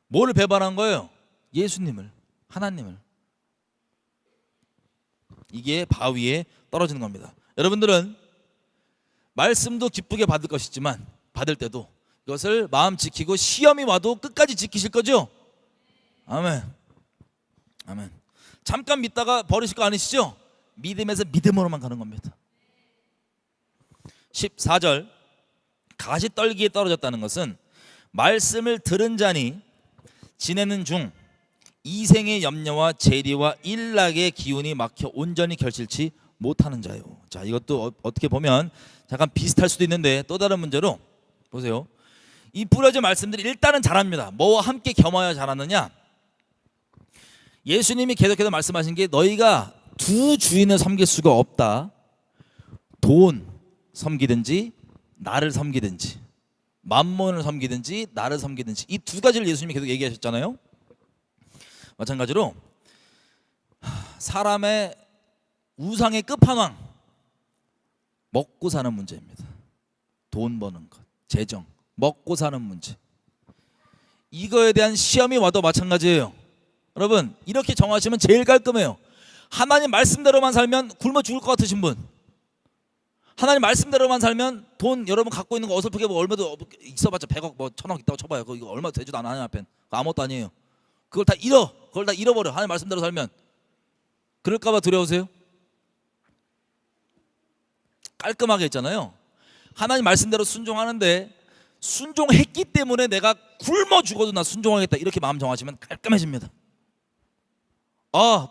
뭐를 배반한 거예요? 예수님을, 하나님을. 이게 바위에 떨어지는 겁니다. 여러분들은 말씀도 기쁘게 받을 것이지만 받을 때도 이것을 마음 지키고 시험이 와도 끝까지 지키실 거죠? 아멘. 아멘. 잠깐 믿다가 버리실 거 아니시죠? 믿음에서 믿음으로만 가는 겁니다. 14절, 가시떨기에 떨어졌다는 것은 말씀을 들은 자니 지내는 중 이생의 염려와 재리와 일락의 기운이 막혀 온전히 결실치 못하는 자요. 자, 이것도 어떻게 보면 잠깐 비슷할 수도 있는데 또 다른 문제로 보세요. 이 뿌려진 말씀들이 일단은 자랍니다. 뭐와 함께 겸하여 자라느냐? 예수님이 계속해서 말씀하신 게 너희가 두 주인을 섬길 수가 없다. 돈 섬기든지 나를 섬기든지, 만몬을 섬기든지 나를 섬기든지, 이 두 가지를 예수님이 계속 얘기하셨잖아요. 마찬가지로 사람의 우상의 끝판왕, 먹고 사는 문제입니다. 돈 버는 것, 재정, 먹고 사는 문제. 이거에 대한 시험이 와도 마찬가지예요. 여러분 이렇게 정하시면 제일 깔끔해요. 하나님 말씀대로만 살면 굶어 죽을 것 같으신 분, 하나님 말씀대로만 살면 돈 여러분 갖고 있는 거 어설프게 뭐 얼마도 있어봤자 100억 뭐 1000억 있다고 쳐봐요. 이거 얼마 되지도 않아. 하나님 앞엔 아무것도 아니에요. 그걸 다 잃어버려. 하나님 말씀대로 살면. 그럴까봐 두려우세요? 깔끔하게 했잖아요. 하나님 말씀대로 순종하는데 순종했기 때문에 내가 굶어 죽어도 나 순종하겠다, 이렇게 마음 정하시면 깔끔해집니다.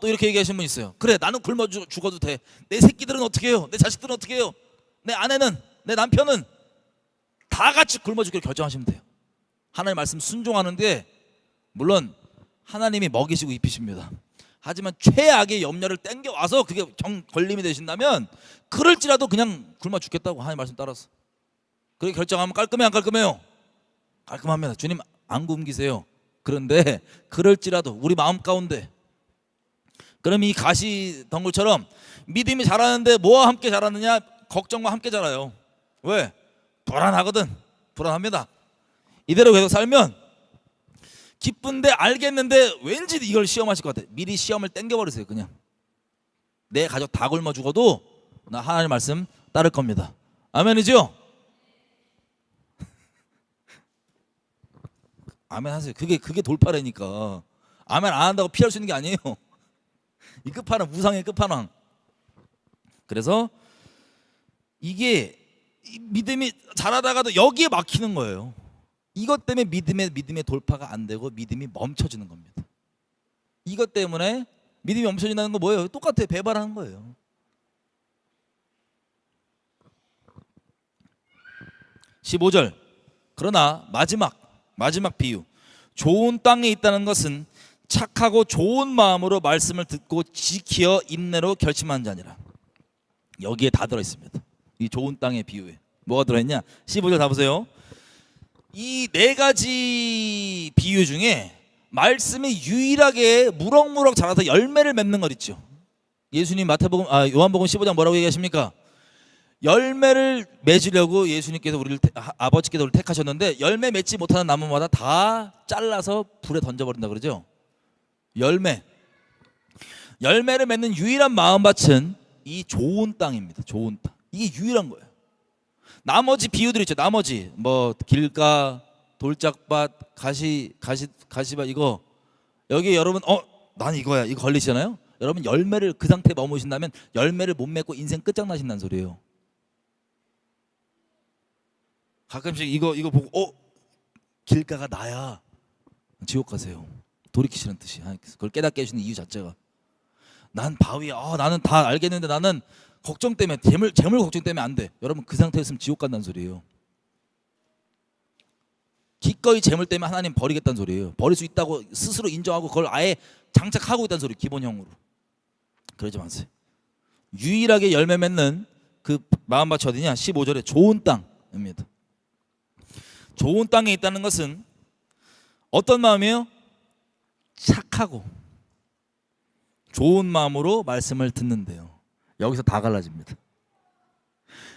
또 이렇게 얘기하시는 분 있어요. 그래 나는 굶어 죽어도 돼. 내 새끼들은 어떻게 해요? 내 자식들은 어떻게 해요? 내 아내는, 내 남편은 다 같이 굶어 죽기로 결정하시면 돼요. 하나님 말씀 순종하는데 물론 하나님이 먹이시고 입히십니다. 하지만 최악의 염려를 땡겨와서 그게 걸림이 되신다면 그럴지라도 그냥 굶어 죽겠다고 하나님 말씀 따라서 그렇게 결정하면 깔끔해, 안 깔끔해요? 깔끔합니다. 주님 안 굶기세요. 그런데 그럴지라도 우리 마음 가운데, 그럼 이 가시덩굴처럼 믿음이 자라는데 뭐와 함께 자라느냐? 걱정과 함께 자라요. 왜? 불안하거든. 불안합니다. 이대로 계속 살면 기쁜데 알겠는데 왠지 이걸 시험하실 것 같아. 미리 시험을 땡겨버리세요. 그냥 내 가족 다 굶어 죽어도 나 하나님 말씀 따를 겁니다. 아멘이죠? 아멘 하세요. 그게 돌파라니까. 아멘 안 한다고 피할 수 있는 게 아니에요. 이 끝판왕, 무상의 끝판왕. 그래서 이게 믿음이 잘하다가도 여기에 막히는 거예요. 이것 때문에 믿음의 돌파가 안 되고 믿음이 멈춰지는 겁니다. 이것 때문에 믿음이 멈춰진다는 거 뭐예요? 똑같아요. 배반하는 거예요. (15절) 그러나 마지막 비유, 좋은 땅에 있다는 것은 착하고 좋은 마음으로 말씀을 듣고 지키어 인내로 결심한 자니라. 여기에 다 들어있습니다. 이 좋은 땅의 비유에 뭐가 들어있냐? 15절 다 보세요. 이 네 가지 비유 중에 말씀이 유일하게 무럭무럭 자라서 열매를 맺는 것 있죠. 예수님 요한복음 15장 뭐라고 얘기하십니까? 열매를 맺으려고 예수님께서 아버지께서 우리를 택하셨는데 열매 맺지 못하는 나무마다 다 잘라서 불에 던져버린다 그러죠. 열매를 맺는 유일한 마음밭은 이 좋은 땅입니다. 좋은 땅. 이게 유일한 거예요. 나머지 비유들 있죠. 나머지 뭐 길가, 돌짝밭, 가시밭 이거 여기 여러분 난 이거야 이거 걸리시잖아요. 여러분 열매를 그 상태에 머무신다면 열매를 못 맺고 인생 끝장나신다는 소리예요. 가끔씩 이거 보고 길가가 나야 지옥 가세요. 돌이키시는 뜻이. 그걸 깨닫게 해주는 이유 자체가 난 바위야. 나는 다 알겠는데 나는 걱정 때문에 재물 걱정 때문에 안 돼. 여러분 그 상태였으면 지옥 간다는 소리예요. 기꺼이 재물 때문에 하나님 버리겠다는 소리예요. 버릴 수 있다고 스스로 인정하고 그걸 아예 장착하고 있다는 소리. 기본형으로. 그러지 마세요. 유일하게 열매 맺는 그 마음밭이 어디냐? 15절에 좋은 땅입니다. 좋은 땅에 있다는 것은 어떤 마음이에요? 착하고 좋은 마음으로 말씀을 듣는데요. 여기서 다 갈라집니다.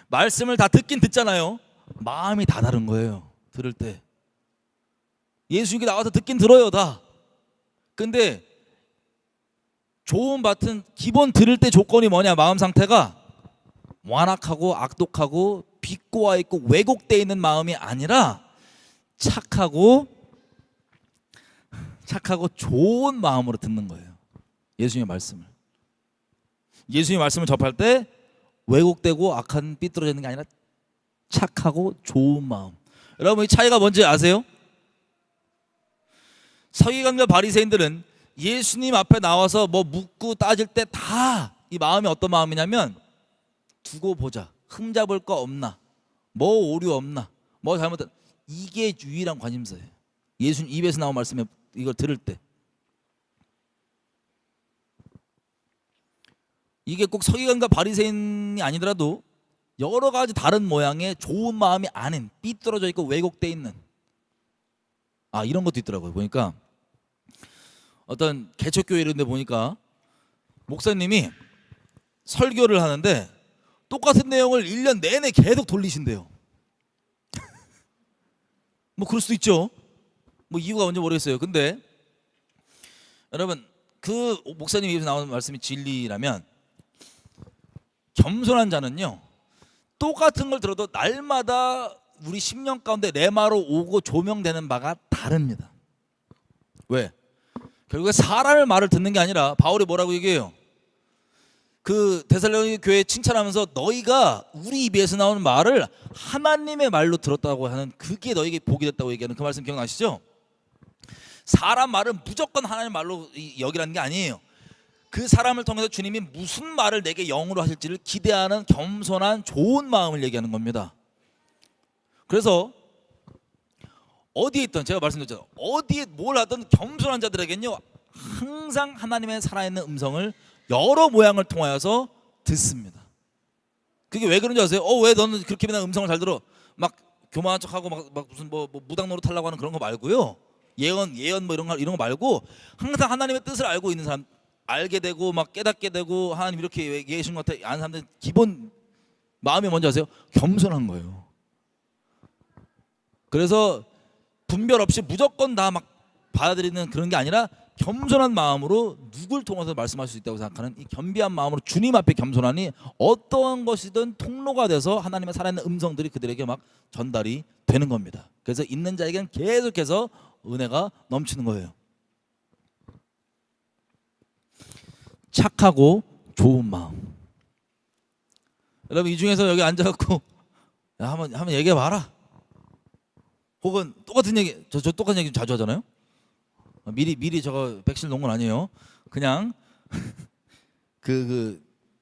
말씀을 다 듣긴 듣잖아요. 마음이 다 다른 거예요. 들을 때 예수님께 나와서 듣긴 들어요 다. 근데 좋은 밭은 기본 들을 때 조건이 뭐냐? 마음 상태가 완악하고 악독하고 비꼬아 있고 왜곡되어 있는 마음이 아니라 착하고 좋은 마음으로 듣는 거예요. 예수님의 말씀을. 예수님의 말씀을 접할 때 왜곡되고 악한 삐뚤어지는 게 아니라 착하고 좋은 마음. 여러분 이 차이가 뭔지 아세요? 서기관과 바리새인들은 예수님 앞에 나와서 뭐 묻고 따질 때 다 이 마음이 어떤 마음이냐면 두고 보자. 흠잡을 거 없나? 뭐 오류 없나? 뭐 잘못된, 이게 유일한 관심사예요. 예수님 입에서 나온 말씀에 이걸 들을 때. 이게 꼭 서기관과 바리새인이 아니더라도 여러 가지 다른 모양의 좋은 마음이 아닌 삐뚤어져 있고 왜곡돼 있는 이런 것도 있더라고요. 보니까 어떤 개척교회 이런 데 보니까 목사님이 설교를 하는데 똑같은 내용을 1년 내내 계속 돌리신대요. 뭐 그럴 수도 있죠. 뭐 이유가 뭔지 모르겠어요. 근데 여러분 그 목사님 입에서 나오는 말씀이 진리라면 겸손한 자는요 똑같은 걸 들어도 날마다 우리 심령 가운데 레마로 오고 조명되는 바가 다릅니다. 왜? 결국에 사람의 말을 듣는 게 아니라 바울이 뭐라고 얘기해요? 그 데살로니가 교회 칭찬하면서 너희가 우리 입에서 나오는 말을 하나님의 말로 들었다고 하는 그게 너희에게 복이 됐다고 얘기하는 그 말씀 기억나시죠? 사람 말은 무조건 하나님의 말로 여기라는 게 아니에요. 그 사람을 통해서 주님이 무슨 말을 내게 영으로 하실지를 기대하는 겸손한 좋은 마음을 얘기하는 겁니다. 그래서 어디에 있든 제가 말씀드렸잖아요. 어디에 뭘 하든 겸손한 자들에겐요 항상 하나님의 살아있는 음성을 여러 모양을 통하여서 듣습니다. 그게 왜 그런지 아세요? 왜 너는 그렇게 맨날 음성을 잘 들어? 막 교만한 척하고 막 무슨 뭐 무당 노릇 하려고 하는 그런 거 말고요. 예언 뭐 이런 거 말고 항상 하나님의 뜻을 알고 있는 사람, 알게 되고 막 깨닫게 되고 하나님 이렇게 얘기해 주신 것 같아 아는 사람들 기본 마음이 뭔지 아세요? 겸손한 거예요. 그래서 분별 없이 무조건 다 막 받아들이는 그런 게 아니라 겸손한 마음으로 누굴 통해서 말씀할 수 있다고 생각하는 이 겸비한 마음으로 주님 앞에 겸손하니 어떠한 것이든 통로가 돼서 하나님의 살아있는 음성들이 그들에게 막 전달이 되는 겁니다. 그래서 있는 자에게는 계속해서 은혜가 넘치는 거예요. 착하고 좋은 마음. 여러분 이 중에서 여기 앉아갖고 야, 한번 얘기해 봐라. 혹은 똑같은 얘기, 저 똑같은 얘기 자주 하잖아요. 미리 저거 백실 놓은 건 아니에요. 그냥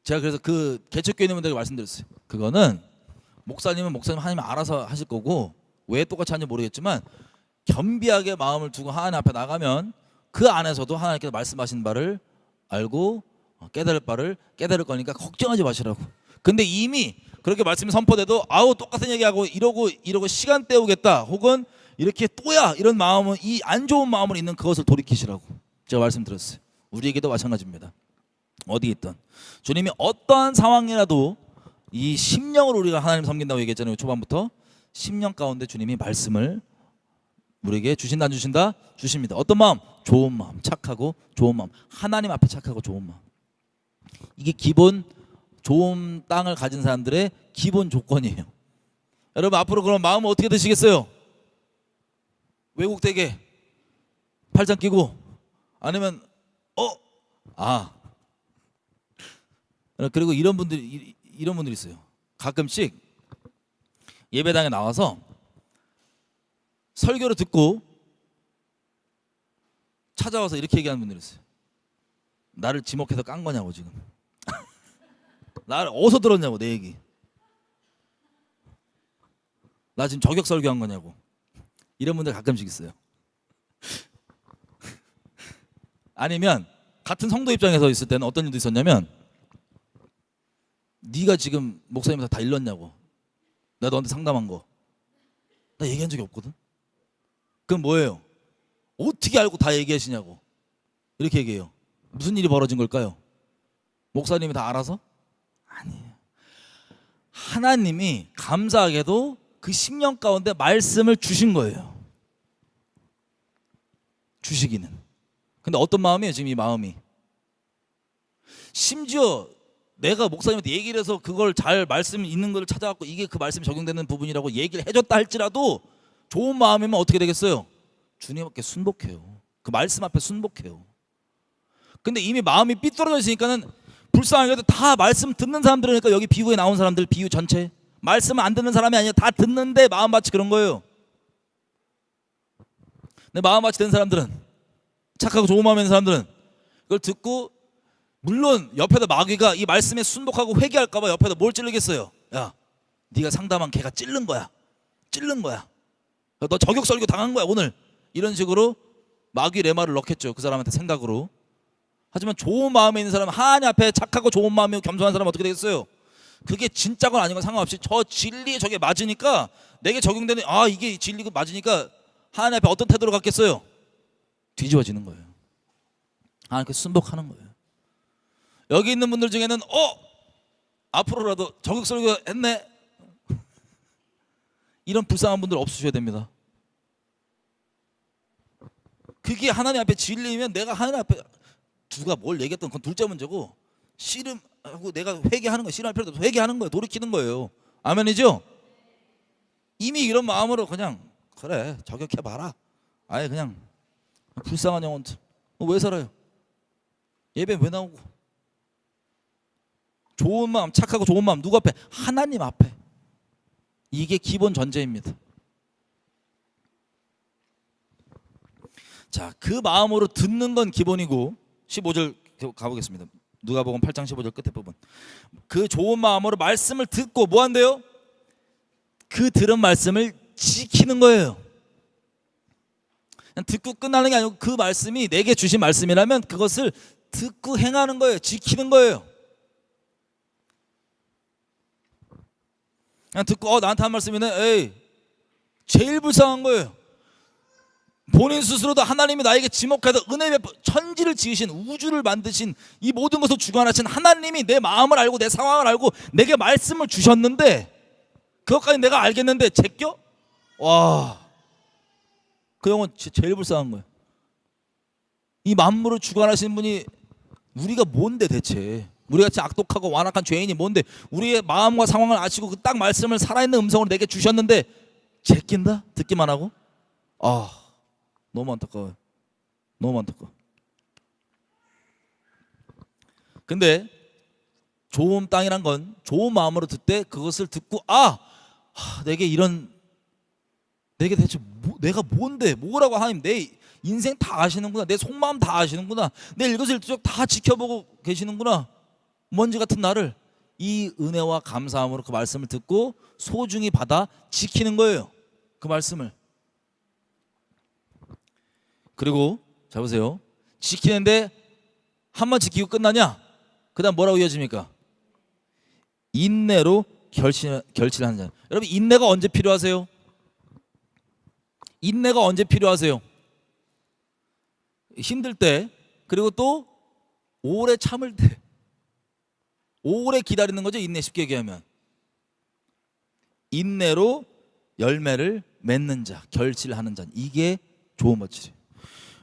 제가 그래서 그 개척교회 있는 분들에게 말씀드렸어요. 그거는 목사님은 목사님 하나님 알아서 하실 거고 왜 똑같이 하는지 모르겠지만 겸비하게 마음을 두고 하나님 앞에 나가면 그 안에서도 하나님께서 말씀하신 바를 알고 깨달을 바를 깨달을 거니까 걱정하지 마시라고. 근데 이미 그렇게 말씀이 선포돼도 아우 똑같은 얘기하고 이러고 시간 때우겠다 혹은 이렇게 또야 이런 마음은 이 안 좋은 마음을 있는 그것을 돌이키시라고 제가 말씀드렸어요. 우리에게도 마찬가지입니다. 어디 있든 주님이 어떠한 상황이라도 이 심령으로 우리가 하나님 섬긴다고 얘기했잖아요. 초반부터 심령 가운데 주님이 말씀을 우리에게 주신다 안 주신다? 주십니다. 어떤 마음? 좋은 마음, 착하고 좋은 마음, 하나님 앞에 착하고 좋은 마음. 이게 기본 좋은 땅을 가진 사람들의 기본 조건이에요. 여러분 앞으로 그럼 마음은 어떻게 되시겠어요? 왜곡되게 팔짱 끼고 아니면 그리고 이런 분들이 있어요. 가끔씩 예배당에 나와서 설교를 듣고 찾아와서 이렇게 얘기하는 분들이 있어요. 나를 지목해서 깐 거냐고 지금. 나를 어디서 들었냐고 내 얘기. 나 지금 저격 설교한 거냐고. 이런 분들 가끔씩 있어요. 아니면 같은 성도 입장에서 있을 때는 어떤 일도 있었냐면 네가 지금 목사님한테 다 일렀냐고. 내가 너한테 상담한 거. 나 얘기한 적이 없거든. 그럼 뭐예요? 어떻게 알고 다 얘기하시냐고. 이렇게 얘기해요. 무슨 일이 벌어진 걸까요? 목사님이 다 알아서? 아니에요. 하나님이 감사하게도 그 10년 가운데 말씀을 주신 거예요. 주시기는. 근데 어떤 마음이에요 지금 이 마음이? 심지어 내가 목사님한테 얘기를 해서 그걸 잘 말씀 있는 걸 찾아갖고 이게 그 말씀이 적용되는 부분이라고 얘기를 해줬다 할지라도 좋은 마음이면 어떻게 되겠어요? 주님 앞에 순복해요. 그 말씀 앞에 순복해요. 근데 이미 마음이 삐뚤어져 있으니까는 불쌍하게도 다 말씀 듣는 사람들이니까 여기 비유에 나온 사람들 비유 전체 말씀을 안 듣는 사람이 아니라 다 듣는데 마음밭이 그런 거예요. 근데 마음밭이 된 사람들은 착하고 좋은 마음이 있는 사람들은 그걸 듣고 물론 옆에다 마귀가 이 말씀에 순복하고 회개할까 봐 옆에다 뭘 찌르겠어요. 야 네가 상담한 걔가 찔른 거야. 너 저격 설교 당한 거야 오늘. 이런 식으로 마귀 레마를 넣겠죠. 그 사람한테 생각으로. 하지만 좋은 마음에 있는 사람은 하나님 앞에 착하고 좋은 마음이고 겸손한 사람은 어떻게 되겠어요? 그게 진짜건 아닌 건 상관없이 저 진리에 저게 맞으니까 내게 적용되는 이게 진리가 맞으니까 하나님 앞에 어떤 태도로 갖겠어요? 뒤집어지는 거예요. 하나님께 순복하는 거예요. 여기 있는 분들 중에는 앞으로라도 저격 설교 했네 이런 불쌍한 분들 없으셔야 됩니다. 그게 하나님 앞에 진리면 내가 하나님 앞에 누가 뭘 얘기했던 그건 둘째 문제고 씨름하고 내가 회개하는 거 씨름할 필요도 없어. 회개하는 거예요. 돌이키는 거예요. 아멘이죠? 이미 이런 마음으로 그냥 그래 저격해봐라. 아예 그냥 불쌍한 영혼들 왜 살아요? 예배 왜 나오고? 좋은 마음 착하고 좋은 마음 누구 앞에? 하나님 앞에. 이게 기본 전제입니다. 자, 그 마음으로 듣는 건 기본이고 15절 가보겠습니다. 누가복음 8장 15절 끝에 부분. 그 좋은 마음으로 말씀을 듣고 뭐 한대요? 그 들은 말씀을 지키는 거예요. 그냥 듣고 끝나는 게 아니고 그 말씀이 내게 주신 말씀이라면 그것을 듣고 행하는 거예요. 지키는 거예요. 그냥 듣고 나한테 한 말씀이네. 에이, 제일 불쌍한 거예요. 본인 스스로도 하나님이 나에게 지목해서 은혜 베풀 천지를 지으신 우주를 만드신 이 모든 것을 주관하신 하나님이 내 마음을 알고 내 상황을 알고 내게 말씀을 주셨는데 그것까지 내가 알겠는데 제껴? 와, 그 영혼 제일 불쌍한 거예요. 이 만물을 주관하신 분이 우리가 뭔데 대체? 우리같이 악독하고 완악한 죄인이 뭔데? 우리의 마음과 상황을 아시고 그 딱 말씀을 살아있는 음성으로 내게 주셨는데 제낀다? 듣기만 하고? 너무 안타까워요. 너무 안타까워. 근데 좋은 땅이란 건 좋은 마음으로 듣되 그것을 듣고 내게 대체 내가 뭔데 뭐라고 하나님 내 인생 다 아시는구나, 내 속마음 다 아시는구나, 내 일거수일투족 다 지켜보고 계시는구나, 먼지 같은 나를 이 은혜와 감사함으로 그 말씀을 듣고 소중히 받아 지키는 거예요. 그 말씀을. 그리고 자 보세요. 지키는데 한 번 지키고 끝나냐? 그 다음 뭐라고 이어집니까? 인내로 결실하는 자. 여러분, 인내가 언제 필요하세요? 인내가 언제 필요하세요? 힘들 때, 그리고 또 오래 참을 때. 오래 기다리는 거죠. 인내, 쉽게 얘기하면. 인내로 열매를 맺는 자, 결실하는 자, 이게 좋은 멋지리.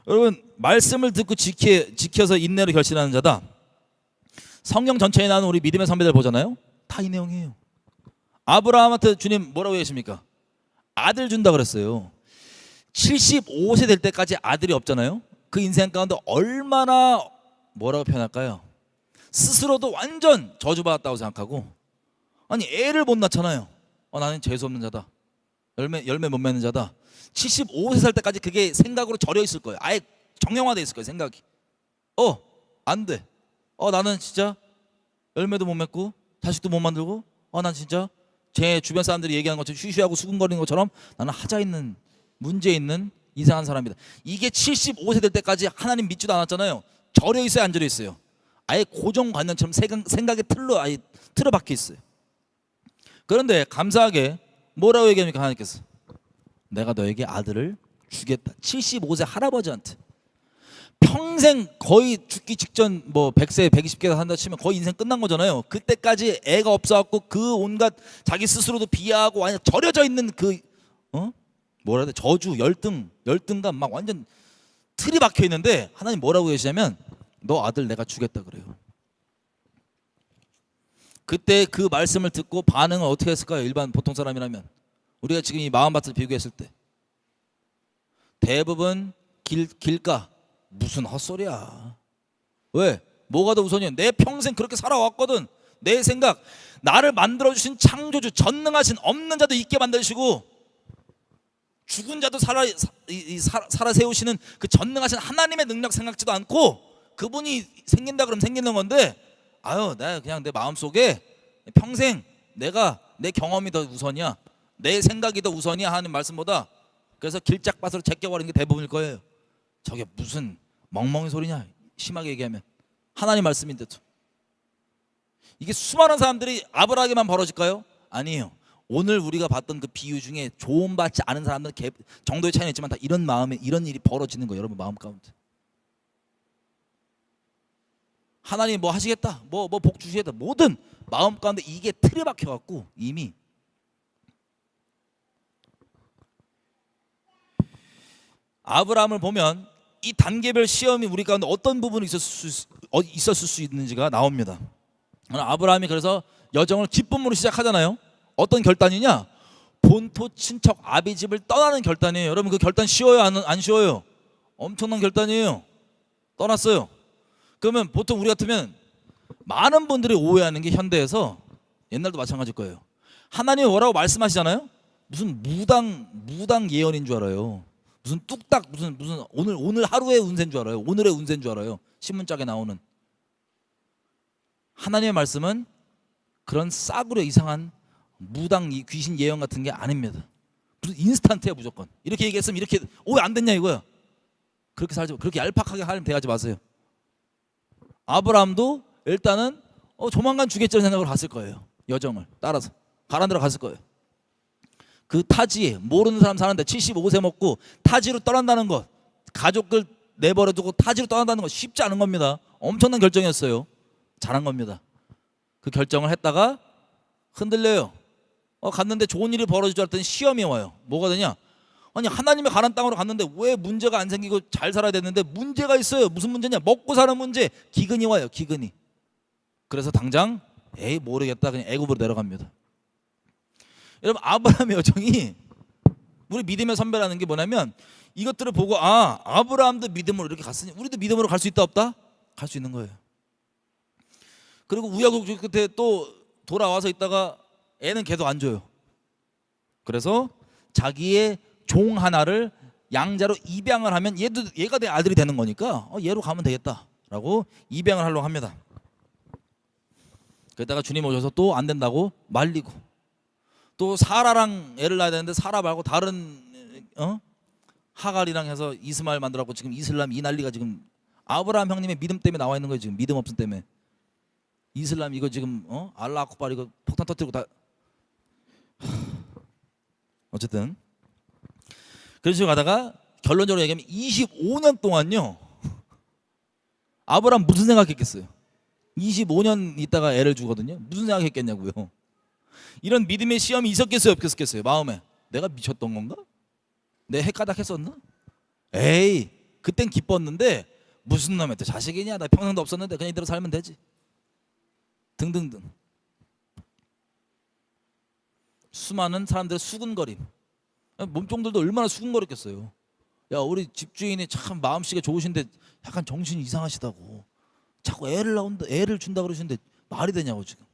여러분, 말씀을 듣고 지켜서 인내로 결실하는 자다. 성경 전체에 나오는 우리 믿음의 선배들 보잖아요. 다 이 내용이에요. 아브라함한테 주님 뭐라고 하십니까? 아들 준다 그랬어요. 75세 될 때까지 아들이 없잖아요. 그 인생 가운데 얼마나 뭐라고 표현할까요? 스스로도 완전 저주받았다고 생각하고, 아니 애를 못 낳잖아요. 나는 재수없는 자다, 열매 못 맺는 자다. 75세 살 때까지 그게 생각으로 절여 있을 거예요. 아예 정형화돼 있을 거예요, 생각이. 안 돼. 나는 진짜 열매도 못 맺고 자식도 못 만들고, 난 진짜 제 주변 사람들이 얘기하는 것처럼 쉬쉬하고 수근거리는 것처럼 나는 하자 있는, 문제 있는 이상한 사람이다. 이게 75세 될 때까지 하나님 믿지도 않았잖아요. 절여 있어요, 안 절여 있어요? 아예 고정관념처럼 생각의 틀로 아예 틀어박혀 있어요. 그런데 감사하게 뭐라고 얘기합니까? 하나님께서 내가 너에게 아들을 주겠다. 75세 할아버지한테. 평생 거의 죽기 직전 100세 120개가 산다 치면 거의 인생 끝난 거잖아요. 그때까지 애가 없어갖고 그 온갖 자기 스스로도 비하하고 완전 절여져 있는 그 뭐라 해야 돼? 저주, 열등감 막 완전 틀이 박혀 있는데 하나님 뭐라고 계시냐면 너 아들 내가 주겠다 그래요. 그때 그 말씀을 듣고 반응은 어떻게 했을까요? 일반 보통 사람이라면 우리가 지금 이 마음밭을 비교했을 때 대부분 길가 무슨 헛소리야. 왜? 뭐가 더 우선이야? 내 평생 그렇게 살아왔거든. 내 생각, 나를 만들어주신 창조주, 전능하신, 없는 자도 있게 만드시고 죽은 자도 살아 세우시는 그 전능하신 하나님의 능력 생각지도 않고 그분이 생긴다 그러면 생기는 건데, 내가 그냥 내 마음속에 평생 내가 내 경험이 더 우선이야, 내 생각이 더 우선이야 하는 말씀보다, 그래서 길짝밭으로 제껴버리는 게 대부분일 거예요. 저게 무슨 멍멍이 소리냐, 심하게 얘기하면. 하나님 말씀인데도. 이게 수많은 사람들이 아브라함에게만 벌어질까요? 아니에요. 오늘 우리가 봤던 그 비유 중에 조언받지 않은 사람들은 정도의 차이는 있지만 다 이런 마음에 이런 일이 벌어지는 거예요. 여러분 마음 가운데. 하나님 뭐 하시겠다, 뭐 복 주시겠다, 뭐든 마음 가운데 이게 틀에 박혀갖고 이미. 아브라함을 보면 이 단계별 시험이 우리 가운데 어떤 부분이 있었을 수 있는지가 나옵니다. 아브라함이 그래서 여정을 기쁨으로 시작하잖아요. 어떤 결단이냐? 본토 친척 아비집을 떠나는 결단이에요. 여러분 그 결단 쉬워요? 안 쉬워요? 엄청난 결단이에요. 떠났어요. 그러면 보통 우리 같으면 많은 분들이 오해하는 게 현대에서, 옛날도 마찬가지일 거예요. 하나님이 뭐라고 말씀하시잖아요. 무슨 무당 예언인 줄 알아요. 무슨 뚝딱 무슨 오늘 하루의 운세인 줄 알아요. 오늘의 운세인 줄 알아요. 신문짝에 나오는. 하나님의 말씀은 그런 싸구려 이상한 무당 귀신 예언 같은 게 아닙니다. 무슨 인스턴트야 무조건. 이렇게 얘기했으면 이렇게 왜 안 됐냐 이거야. 그렇게 살지, 그렇게 얄팍하게 하나님 대하지 마세요. 아브라함도 일단은 조만간 주겠다는 생각으로 갔을 거예요. 여정을 따라서 가란 데로 갔을 거예요. 그 타지에 모르는 사람 사는데 75세 먹고 타지로 떠난다는 것, 가족들 내버려두고 타지로 떠난다는 것 쉽지 않은 겁니다. 엄청난 결정이었어요. 잘한 겁니다. 그 결정을 했다가 흔들려요. 갔는데 좋은 일이 벌어질 줄 알았더니 시험이 와요. 뭐가 되냐? 아니 하나님의 가난 땅으로 갔는데 왜 문제가 안 생기고 잘 살아야 되는데 문제가 있어요. 무슨 문제냐? 먹고 사는 문제. 기근이 와요. 기근이. 그래서 당장 모르겠다 그냥 애굽으로 내려갑니다. 여러분 아브라함의 여정이 우리 믿음의 선배라는 게 뭐냐면 이것들을 보고 아브라함도 믿음으로 이렇게 갔으니 우리도 믿음으로 갈 수 있다 없다? 갈 수 있는 거예요. 그리고 우여곡절 끝에 또 돌아와서 있다가 애는 계속 안 줘요. 그래서 자기의 종 하나를 양자로 입양을 하면 얘가 내 아들이 되는 거니까 얘로 가면 되겠다라고 입양을 하려고 합니다. 그러다가 주님 오셔서 또 안 된다고 말리고, 또 사라랑 애를 낳아야 되는데 사라 말고 다른 하갈이랑 해서 이스마엘 만들었고, 지금 이슬람 이 난리가 지금 아브라함 형님의 믿음 때문에 나와 있는 거예요. 지금 믿음 없음 때문에 이슬람 이거 지금 알라 아쿠발 이거 폭탄 터뜨리고 다 어쨌든 그런 식으로 가다가 결론적으로 얘기하면 25년 동안요 아브라함 무슨 생각했겠어요? 25년 있다가 애를 주거든요. 무슨 생각했겠냐고요. 이런 믿음의 시험이 있었겠어요, 없겠어요? 마음에 내가 미쳤던 건가? 내 헷가닥했었나? 에이, 그땐 기뻤는데 무슨 놈의 또 자식이냐, 나 평생도 없었는데 그냥 이대로 살면 되지, 등등등. 수많은 사람들의 수근거림, 몸종들도 얼마나 수근거렸겠어요. 야, 우리 집주인이 참 마음씨가 좋으신데 약간 정신이 이상하시다고 자꾸 애를 준다 그러시는데 말이 되냐고. 지금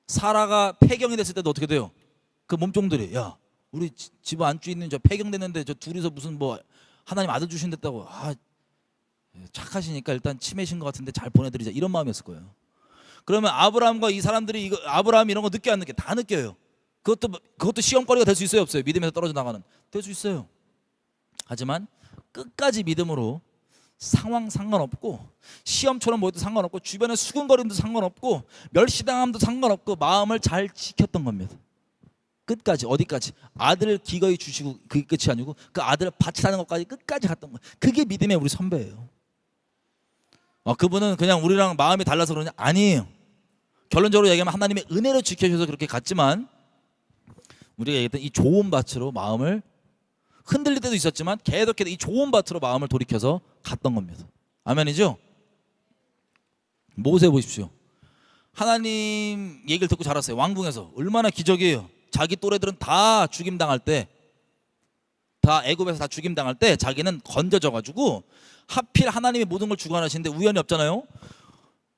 사라가 폐경이 됐을 때도 어떻게 돼요? 그 몸종들이 야, 우리 집 안주인은 저 폐경됐는데 저 둘이서 무슨 뭐 하나님 아들 주신댔다고, 착하시니까 일단 치매신 것 같은데 잘 보내드리자, 이런 마음이었을 거예요. 그러면 아브라함과 이 사람들이 아브라함이 이런 거 느껴 안 느껴? 다 느껴요. 그것도 시험거리가 될 수 있어요, 없어요? 믿음에서 떨어져 나가는, 될 수 있어요. 하지만 끝까지 믿음으로 상황 상관없고, 시험처럼 보여도 상관없고, 주변에 수근거림도 상관없고, 멸시당함도 상관없고, 마음을 잘 지켰던 겁니다. 끝까지. 어디까지? 아들을 기꺼이 주시고, 그게 끝이 아니고 그 아들을 바치라는 것까지 끝까지 갔던 거예요. 그게 믿음의 우리 선배예요. 그분은 그냥 우리랑 마음이 달라서 그러냐? 아니에요. 결론적으로 얘기하면 하나님의 은혜로 지켜주셔서 그렇게 갔지만, 우리가 얘기했던 이 좋은 밭으로 마음을 흔들릴 때도 있었지만 계속해서 이 좋은 밭으로 마음을 돌이켜서 갔던 겁니다. 아멘이죠? 모세 보십시오. 하나님 얘기를 듣고 자랐어요. 왕궁에서. 얼마나 기적이에요. 자기 또래들은 다 죽임당할 때, 다 애굽에서 다 죽임당할 때 자기는 건져져 가지고 하필 하나님이 모든 걸 주관하시는데 우연이 없잖아요.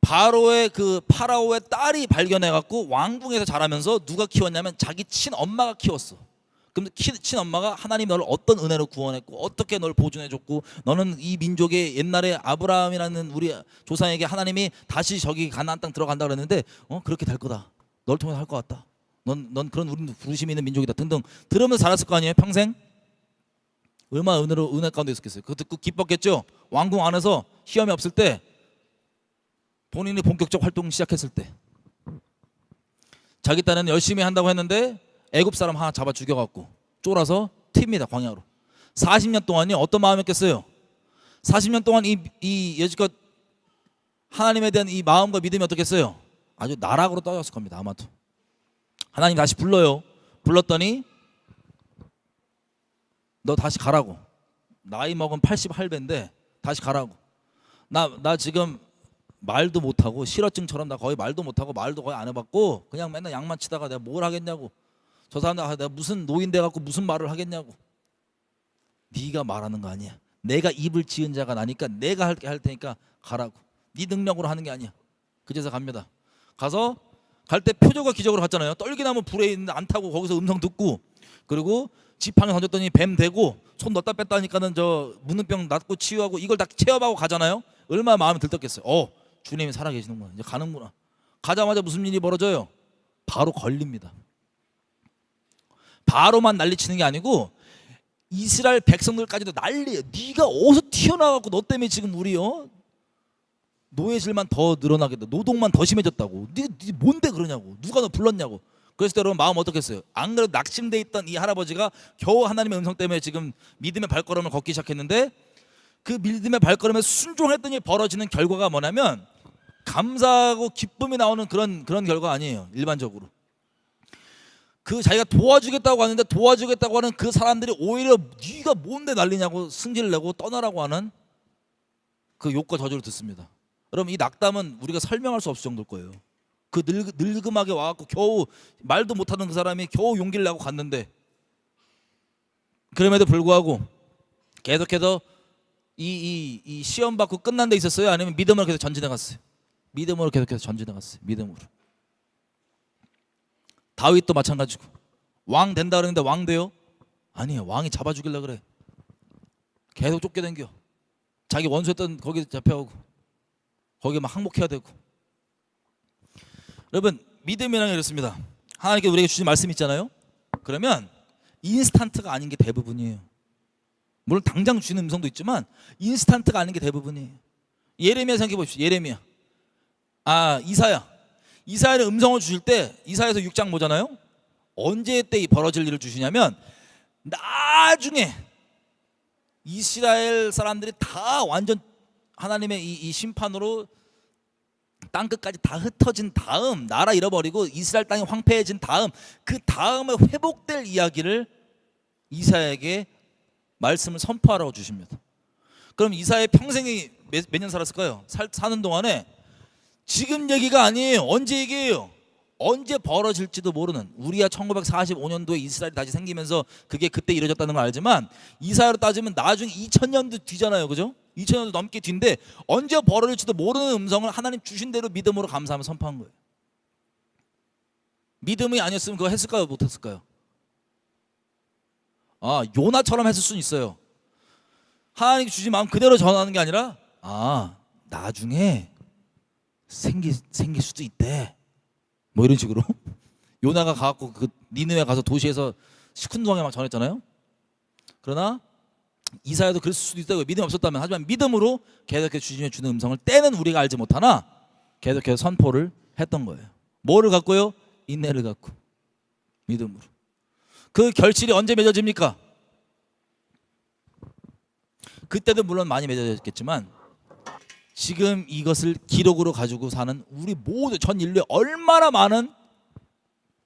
파라오의 딸이 발견해 갖고 왕궁에서 자라면서 누가 키웠냐면 자기 친엄마가 키웠어. 그럼 친엄마가 하나님 너를 어떤 은혜로 구원했고 어떻게 널 보존해줬고, 너는 이 민족의 옛날에 아브라함이라는 우리 조상에게 하나님이 다시 저기 가나안 땅 들어간다 그랬는데 그렇게 될 거다, 널 통해서 할 것 같다, 넌 그런 우리 부르심이 있는 민족이다 등등 들으면서 자랐을 거 아니에요, 평생. 얼마나 은혜 가운데 있었겠어요. 그거 듣고 기뻤겠죠. 왕궁 안에서 시험이 없을 때, 본인이 본격적 활동 시작했을 때, 자기 딴에는 열심히 한다고 했는데 애굽 사람 하나 잡아 죽여갖고 쫄아서 튑니다, 광야로. 40년 동안요 어떤 마음이었겠어요? 40년 동안 이 여지껏 하나님에 대한 이 마음과 믿음이 어떻겠어요? 아주 나락으로 떨어졌을 겁니다, 아마도. 하나님 다시 불러요. 불렀더니 너 다시 가라고. 나이 먹은 80할배인데 다시 가라고. 나 지금 말도 못하고, 실어증처럼 나 거의 말도 못하고 말도 거의 안 해봤고 그냥 맨날 양만 치다가 내가 뭘 하겠냐고. 저 사람들 내가 무슨 노인 돼갖고 무슨 말을 하겠냐고. 네가 말하는 거 아니야. 내가 입을 지은 자가 나니까 내가 할 테니까 가라고. 네 능력으로 하는 게 아니야. 그제서 갑니다. 가서 갈 때 표적과 기적으로 갔잖아요. 떨기나무 불에 있는데 안 타고 거기서 음성 듣고, 그리고 지팡이 던졌더니 뱀 되고, 손 넣었다 뺐다 하니까는 저 문둥병 낫고 치유하고, 이걸 다 체험하고 가잖아요. 얼마나 마음이 들떴겠어요. 주님이 살아계시는구나, 이제 가는구나. 가자마자 무슨 일이 벌어져요? 바로 걸립니다. 바로만 난리치는 게 아니고 이스라엘 백성들까지도 난리예요. 네가 어디서 튀어나와갖고 너 때문에 지금 우리 노예질만 더 늘어나겠다, 노동만 더 심해졌다고. 네 뭔데 그러냐고, 누가 너 불렀냐고. 그래서 여러분 마음 어떻겠어요? 안 그래도 낙심돼 있던 이 할아버지가 겨우 하나님의 음성 때문에 지금 믿음의 발걸음을 걷기 시작했는데, 그 믿음의 발걸음에 순종했더니 벌어지는 결과가 뭐냐면 감사하고 기쁨이 나오는 그런 결과 아니에요. 일반적으로 그 자기가 도와주겠다고 하는데, 도와주겠다고 하는 그 사람들이 오히려 네가 뭔데 난리냐고 승질을 내고 떠나라고 하는 그 욕과 저주를 듣습니다. 여러분 이 낙담은 우리가 설명할 수 없을 정도일 거예요. 그 늙음하게 와갖고 겨우 말도 못하는 그 사람이 겨우 용기를 내고 갔는데, 그럼에도 불구하고 계속해서 이 시험 받고 끝난 데 있었어요? 아니면 믿음을 계속 전진해 갔어요? 믿음으로 계속해서 전진해 갔어요. 믿음으로. 다윗도 마찬가지고 왕 된다 그러는데 왕 돼요? 아니에요. 왕이 잡아 죽이려 그래. 계속 쫓겨댕겨. 자기 원수였던 거기 잡혀오고 거기에 막 항복해야 되고. 여러분 믿음이라는 게 이렇습니다. 하나님께 우리에게 주신 말씀 있잖아요. 그러면 인스턴트가 아닌 게 대부분이에요. 물론 당장 주시는 음성도 있지만 인스턴트가 아닌 게 대부분이에요. 예레미야 생각해 보십시오. 예레미야. 이사야는 음성을 주실 때 이사야서 6장 보잖아요. 언제 때 이 벌어질 일을 주시냐면 나중에 이스라엘 사람들이 다 완전 하나님의 이 심판으로 땅끝까지 다 흩어진 다음, 나라 잃어버리고 이스라엘 땅이 황폐해진 다음, 그 다음에 회복될 이야기를 이사야에게 말씀을 선포하라고 주십니다. 그럼 이사야 평생이 몇 년 살았을까요? 사는 동안에 지금 얘기가 아니에요. 언제 얘기예요? 언제 벌어질지도 모르는. 우리야 1945년도에 이스라엘이 다시 생기면서 그게 그때 이루어졌다는 걸 알지만 이사야로 따지면 나중에 2000년도 뒤잖아요. 그죠? 2000년도 넘게 뒤인데 언제 벌어질지도 모르는 음성을 하나님 주신 대로 믿음으로 감사하며 선포한 거예요. 믿음이 아니었으면 그거 했을까요? 못했을까요? 요나처럼 했을 수는 있어요. 하나님이 주신 마음 그대로 전하는 게 아니라 나중에 생길 수도 있대. 뭐 이런 식으로 요나가 가갖고 그 니느웨 가서 도시에서 시큰둥하게 막 전했잖아요. 그러나 이사야도 그랬을 수도 있다고 믿음이 없었다면. 하지만 믿음으로 계속해서 주님의 주는 음성을 때는 우리가 알지 못하나 계속해서 선포를 했던 거예요. 뭐를 갖고요? 인내를 갖고 믿음으로. 그 결실이 언제 맺어집니까? 그때도 물론 많이 맺어졌겠지만 지금 이것을 기록으로 가지고 사는 우리 모두 전 인류에 얼마나 많은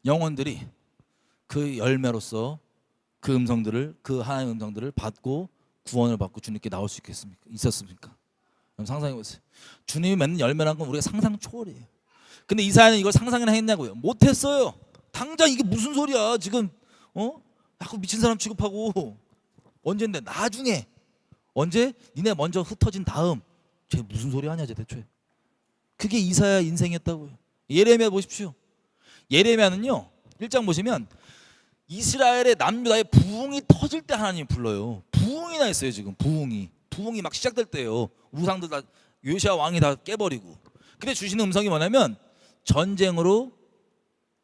영혼들이 그 열매로서 그 음성들을, 그 하나님의 음성들을 받고 구원을 받고 주님께 나올 수 있었습니까? 그럼 상상해 보세요. 주님이 맺는 열매라는 건 우리가 상상 초월이에요. 근데 이사야는 이걸 상상이나 했냐고요? 못했어요. 당장 이게 무슨 소리야 지금 자꾸 미친 사람 취급하고. 언젠데? 나중에. 언제? 니네 먼저 흩어진 다음. 쟤 무슨 소리 하냐 쟤 대체. 그게 이사야 인생이었다고요. 예레미야 보십시오. 예레미야는요 1장 보시면 이스라엘의 남유다의 부흥이 터질 때 하나님이 불러요. 부흥이나 했어요. 지금 부흥이 막 시작될 때예요. 우상들 다 요시야 왕이 다 깨버리고. 근데 주시는 음성이 뭐냐면 전쟁으로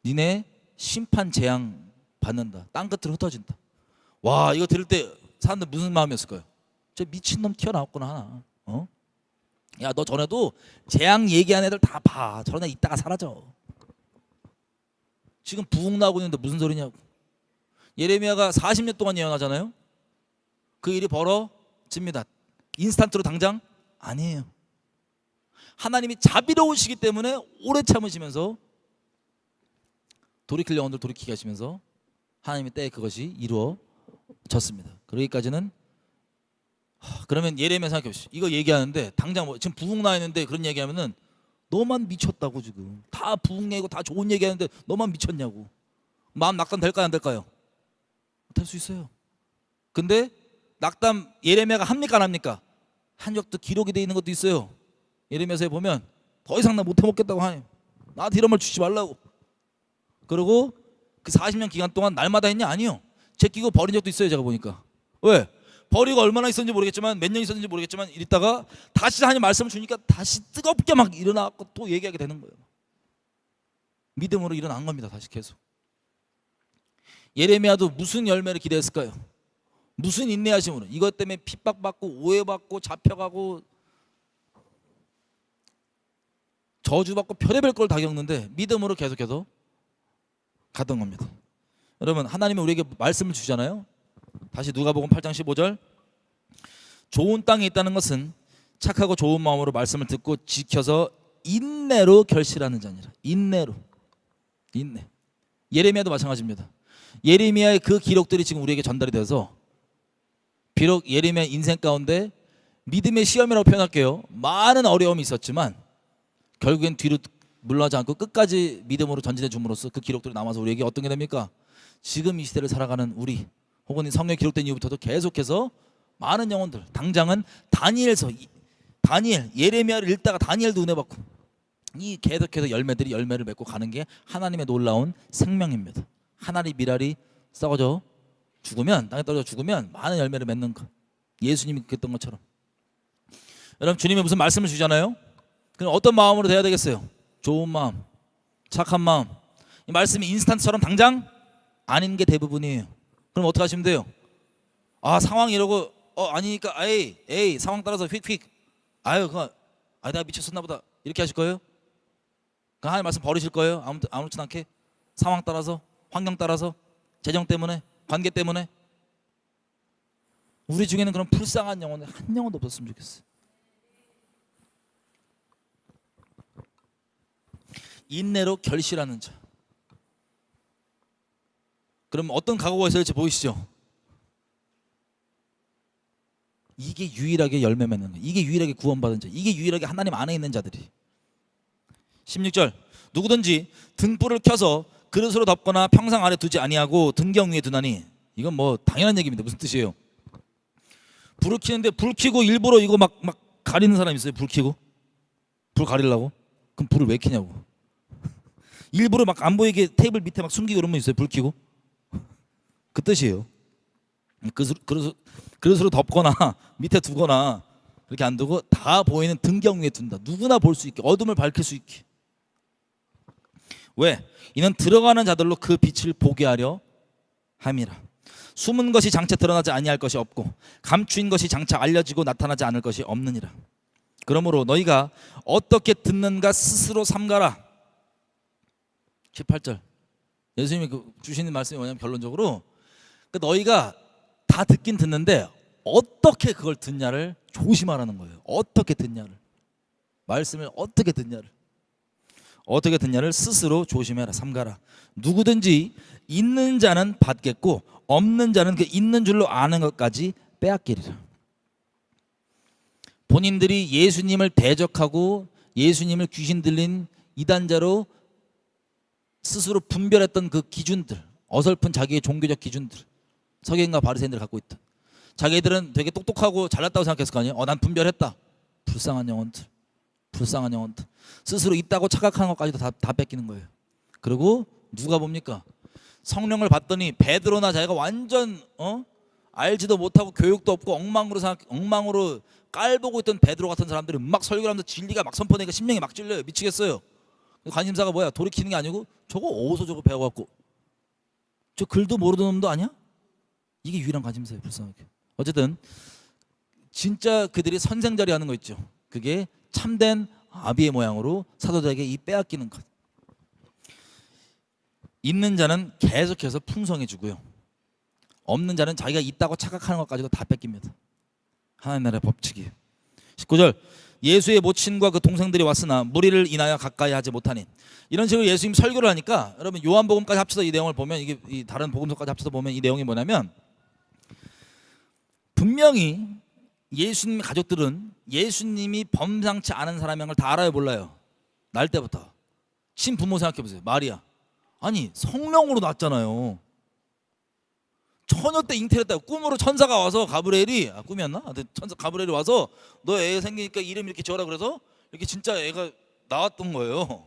니네 심판 재앙 받는다. 땅끝으로 흩어진다. 와, 이거 들을 때 사람들 무슨 마음이었을까요? 저 미친놈 튀어나왔구나 하나. 야, 너 전에도 재앙 얘기한 애들 다 봐. 저런 애 이따가 사라져. 지금 부흥 나오고 있는데 무슨 소리냐고. 예레미야가 40년 동안 예언하잖아요. 그 일이 벌어집니다. 인스턴트로 당장? 아니에요. 하나님이 자비로우시기 때문에 오래 참으시면서 돌이킬 영혼들 돌이키게 하시면서 하나님의 때에 그것이 이루어졌습니다. 그러기까지는. 그러면 예레미야 생각해 보시죠. 이거 얘기하는데 당장 지금 부흥 나 있는데 그런 얘기하면은 너만 미쳤다고. 지금 다 부흥 얘기고 다 좋은 얘기하는데 너만 미쳤냐고. 마음 낙담 될까요 안 될까요? 될 수 있어요. 근데 낙담 예레미야가 합니까 안 합니까? 한 적도 기록이 돼 있는 것도 있어요. 예레미야서에 보면 더 이상 나 못 해먹겠다고 하니 나한테 이런 말 주지 말라고. 그리고 그 40년 기간 동안 날마다 했냐? 아니요. 제끼고 버린 적도 있어요. 제가 보니까. 왜? 버리고 얼마나 있었는지 모르겠지만 몇 년 있었는지 모르겠지만 이랬다가 다시 하나님 말씀을 주니까 다시 뜨겁게 막 일어나고 또 얘기하게 되는 거예요. 믿음으로 일어난 겁니다. 다시 계속. 예레미야도 무슨 열매를 기대했을까요? 무슨 인내하심으로. 이것 때문에 핍박받고 오해받고 잡혀가고 저주받고 별의별 걸 다 겪는데 믿음으로 계속해서 갔던 겁니다. 여러분, 하나님이 우리에게 말씀을 주잖아요. 다시 누가복음 8장 15절. 좋은 땅에 있다는 것은 착하고 좋은 마음으로 말씀을 듣고 지켜서 인내로 결실하는 자니라. 인내로. 인내. 예레미야도 마찬가지입니다. 예레미야의 그 기록들이 지금 우리에게 전달이 돼서 비록 예레미야 인생 가운데 믿음의 시험이라고 표현할게요. 많은 어려움이 있었지만 결국엔 뒤로 물러나지 않고 끝까지 믿음으로 전진해 줌으로써 그 기록들이 남아서 우리에게 어떤 게 됩니까? 지금 이 시대를 살아가는 우리, 혹은 이 성경에 기록된 이후부터도 계속해서 많은 영혼들, 당장은 다니엘, 예레미야를 읽다가 다니엘도 은혜 받고 이 계속해서 열매들이 열매를 맺고 가는 게 하나님의 놀라운 생명입니다. 하나리 미랄이 썩어져 죽으면, 땅에 떨어져 죽으면 많은 열매를 맺는 것. 예수님이 그랬던 것처럼. 여러분, 주님이 무슨 말씀을 주잖아요. 그럼 어떤 마음으로 돼야 되겠어요? 좋은 마음, 착한 마음. 이 말씀이 인스턴트처럼 당장 아닌 게 대부분이에요. 그럼 어떻게 하시면 돼요? 아, 상황이 이러고 아니니까 에이 상황 따라서 휙휙, 아유 그거 내가 미쳤었나 보다, 이렇게 하실 거예요? 그 하나님 말씀 버리실 거예요? 아무렇지도 않게 상황 따라서, 환경 따라서, 재정 때문에, 관계 때문에. 우리 중에는 그런 불쌍한 영혼이 한 영혼도 없었으면 좋겠어요. 인내로 결실하는 자. 그럼 어떤 각오가 있을지 보이시죠? 이게 유일하게 열매 맺는 거예요. 이게 유일하게 구원받은 자, 이게 유일하게 하나님 안에 있는 자들이. 16절, 누구든지 등불을 켜서 그릇으로 덮거나 평상 아래 두지 아니하고 등경 위에 두나니. 이건 뭐 당연한 얘기입니다. 무슨 뜻이에요? 불을 켜는데 불 켜고 일부러 이거 막 가리는 사람 있어요? 불 켜고 불 가리려고? 그럼 불을 왜 켜냐고. 일부러 막 안 보이게 테이블 밑에 막 숨기고 이런 분 있어요? 불 켜고. 그 뜻이에요. 그릇으로 덮거나 밑에 두거나 그렇게 안 두고 다 보이는 등경 위에 둔다. 누구나 볼 수 있게, 어둠을 밝힐 수 있게. 왜? 이는 들어가는 자들로 그 빛을 보게 하려 함이라. 숨은 것이 장차 드러나지 아니할 것이 없고 감추인 것이 장차 알려지고 나타나지 않을 것이 없느니라. 그러므로 너희가 어떻게 듣는가 스스로 삼가라. 18절, 예수님이 주시는 말씀이 뭐냐면 결론적으로 너희가 다 듣긴 듣는데 어떻게 그걸 듣냐를 조심하라는 거예요. 어떻게 듣냐를, 말씀을 어떻게 듣냐를 스스로 조심해라, 삼가라. 누구든지 있는 자는 받겠고 없는 자는 그 있는 줄로 아는 것까지 빼앗기리라. 본인들이 예수님을 대적하고 예수님을 귀신 들린 이단자로 스스로 분별했던 그 기준들, 어설픈 자기의 종교적 기준들, 서기관과 바리새인들 갖고 있던, 자기들은 되게 똑똑하고 잘났다고 생각했을 거 아니에요. 난 분별했다. 불쌍한 영혼들 스스로 있다고 착각하는 것까지도 다 뺏기는 거예요. 그리고 누가 봅니까? 성령을 받더니 베드로나 자기가 완전 알지도 못하고 교육도 없고 엉망으로 깔보고 있던 베드로 같은 사람들이 막 설교를 하면서 진리가 막 선포되니까 심령이 막 찔려요. 미치겠어요. 관심사가 뭐야? 돌이키는 게 아니고 저거 어디서 저거 배워갖고 저 글도 모르는 놈도 아니야? 이게 유일한 관심사예요. 불쌍하게. 어쨌든 진짜 그들이 선생자리 하는 거 있죠. 그게 참된 아비의 모양으로 사도들에게 이 빼앗기는 것. 있는 자는 계속해서 풍성해지고요, 없는 자는 자기가 있다고 착각하는 것까지도 다 뺏깁니다. 하나님 나라의 법칙이에요. 19절, 예수의 모친과 그 동생들이 왔으나 무리를 인하여 가까이 하지 못하니. 이런 식으로 예수님 설교를 하니까 여러분 요한복음까지 합쳐서 이 내용을 보면, 이게 이 다른 복음서까지 합쳐서 보면 이 내용이 뭐냐면, 분명히 예수님 가족들은 예수님이 범상치 않은 사람인 걸 다 알아요, 몰라요? 날 때부터. 친부모 생각해 보세요. 마리아, 아니 성령으로 낳았잖아요. 처녀 때 잉태했다. 꿈으로 천사가 와서 가브리엘이, 꿈이었나? 천사 가브리엘이 와서 너 애 생기니까 이름 이렇게 지어라 그래서 이렇게 진짜 애가 나왔던 거예요.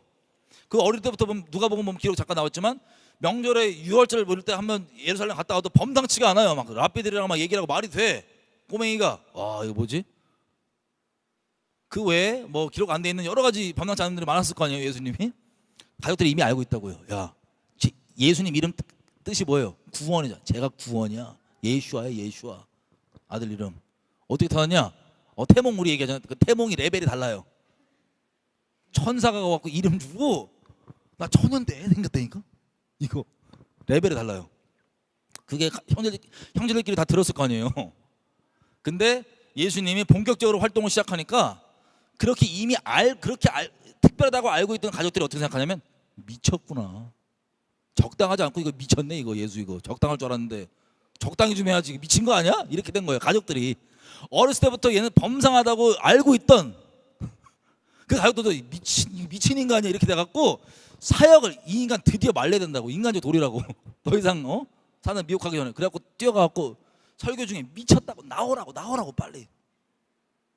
그 어릴 때부터 보면, 누가복음 보면 기록 잠깐 나왔지만 명절에 유월절 모일 때 한번 예루살렘 갔다 와도 범상치가 않아요. 막 랍비들이랑 막 얘기를 하고 말이 돼. 꼬맹이가 이거 뭐지? 그 외에 뭐 기록 안 돼 있는 여러 가지 범상치 않은 일들이 많았을 거 아니에요. 예수님이 가족들이 이미 알고 있다고요. 야, 예수님 이름 뜻이 뭐예요? 구원이죠. 제가 구원이야. 예슈아야, 예슈아. 아들 이름 어떻게 타왔냐? 태몽, 우리 얘기하잖아요. 그 태몽이 레벨이 달라요. 천사가 와갖고 이름 주고, 나 천연대 생겼다니까. 이거 레벨이 달라요. 그게 형제들끼리 다 들었을 거 아니에요. 근데 예수님이 본격적으로 활동을 시작하니까 그렇게 이미 특별하다고 알고 있던 가족들이 어떻게 생각하냐면, 미쳤구나. 적당하지 않고 이거 미쳤네, 이거 예수 이거 적당할 줄 알았는데 적당히 좀 해야지, 미친 거 아니야? 이렇게 된 거예요. 가족들이 어렸을 때부터 얘는 범상하다고 알고 있던 그 가족들도 미친 인간이야 이렇게 돼갖고 사역을, 이 인간 드디어 말려야 된다고, 인간적 도리라고 더 이상 사는 미혹하기 전에. 그래갖고 뛰어가갖고 설교 중에 미쳤다고, 나오라고 빨리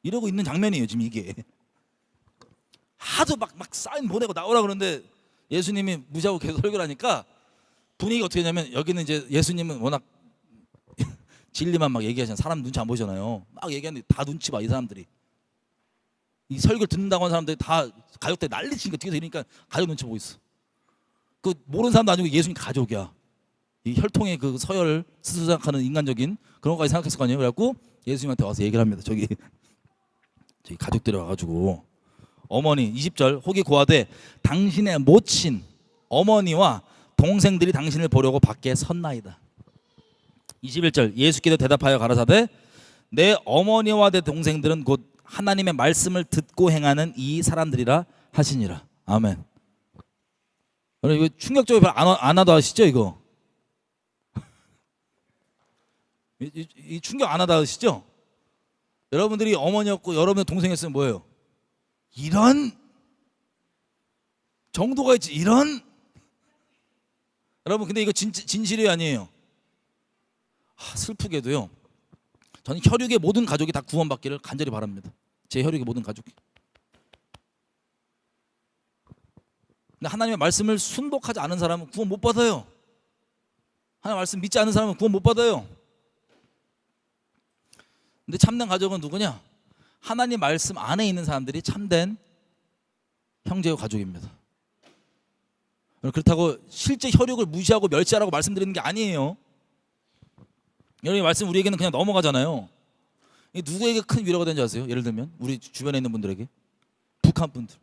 이러고 있는 장면이에요 지금 이게. 하도 막 사인 보내고 나오라 그러는데 예수님이 무시하고 계속 설교를 하니까 분위기가 어떻게 되냐면, 여기는 이제 예수님은 워낙 진리만 막 얘기하시는, 사람 눈치 안 보잖아요. 막 얘기하는데 다 눈치 봐, 이 사람들이. 이 설교를 듣는다고 하는 사람들이 다 가족들 난리 치니까 뒤에서 이러니까 가족 눈치 보고 있어. 그 모르는 사람도 아니고 예수님 가족이야. 이 혈통의 그 서열 스스로 생각하는 인간적인 그런 것까지 생각했을 거 아니에요. 그래갖고 예수님한테 와서 얘기를 합니다. 저기 가족들이 와가지고, 어머니 20절, 혹이 고하되 당신의 모친 어머니와 동생들이 당신을 보려고 밖에 섰나이다. 21절, 예수께서 대답하여 가라사대 내 어머니와 내 동생들은 곧 하나님의 말씀을 듣고 행하는 이 사람들이라 하시니라. 아멘. 여러분, 이거 충격적으로 별로 안 하다 하시죠? 이거 이 충격 안 하다 하시죠? 여러분들이 어머니였고 여러분의 동생이었으면 뭐예요? 이런 정도가 있지, 이런. 여러분, 근데 이거 진실이 아니에요. 슬프게도요, 저는 혈육의 모든 가족이 다 구원받기를 간절히 바랍니다. 제 혈육의 모든 가족이. 근데 하나님의 말씀을 순복하지 않은 사람은 구원 못 받아요. 하나님의 말씀 믿지 않는 사람은 구원 못 받아요. 근데 참된 가족은 누구냐? 하나님 말씀 안에 있는 사람들이 참된 형제와 가족입니다. 그렇다고 실제 혈육을 무시하고 멸시하라고 말씀드리는 게 아니에요. 여러분, 이 말씀 우리에게는 그냥 넘어가잖아요. 이 누구에게 큰 위로가 되는지 아세요? 예를 들면 우리 주변에 있는 분들에게, 북한 분들,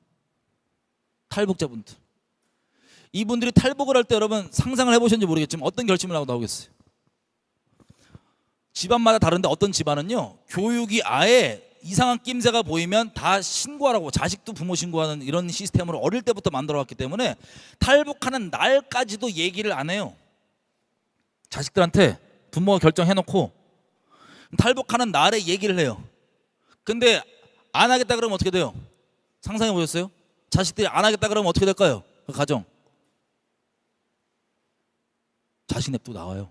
탈북자분들, 이분들이 탈북을 할 때 여러분 상상을 해보셨는지 모르겠지만 어떤 결심을 하고 나오겠어요? 집안마다 다른데 어떤 집안은요, 교육이 아예 이상한 낌새가 보이면 다 신고하라고, 자식도 부모 신고하는 이런 시스템으로 어릴 때부터 만들어 왔기 때문에 탈북하는 날까지도 얘기를 안 해요. 자식들한테 부모가 결정해놓고 탈북하는 날에 얘기를 해요. 근데 안 하겠다 그러면 어떻게 돼요? 상상해 보셨어요? 자식들이 안 하겠다 그러면 어떻게 될까요? 그 가정 자식 냅두고 나와요.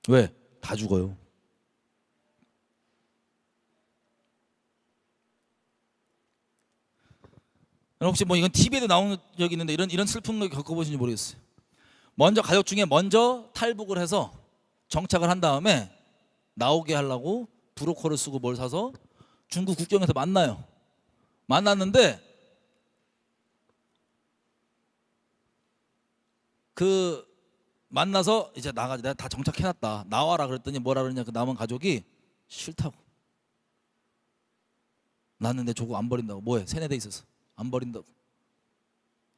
왜? 다 죽어요. 혹시 뭐 이건 TV에도 나온 적이 있는데 이런 슬픈 거 겪어보신지 모르겠어요. 먼저 가족 중에 먼저 탈북을 해서 정착을 한 다음에 나오게 하려고 브로커를 쓰고 뭘 사서 중국 국경에서 만나요. 만났는데 그 만나서 이제 나가지, 내가 다 정착해놨다, 나와라 그랬더니 뭐라 그러냐, 그 남은 가족이 싫다고. 나는 내 조국 안 버린다고. 뭐해? 세뇌돼 있어서 안 버린다고.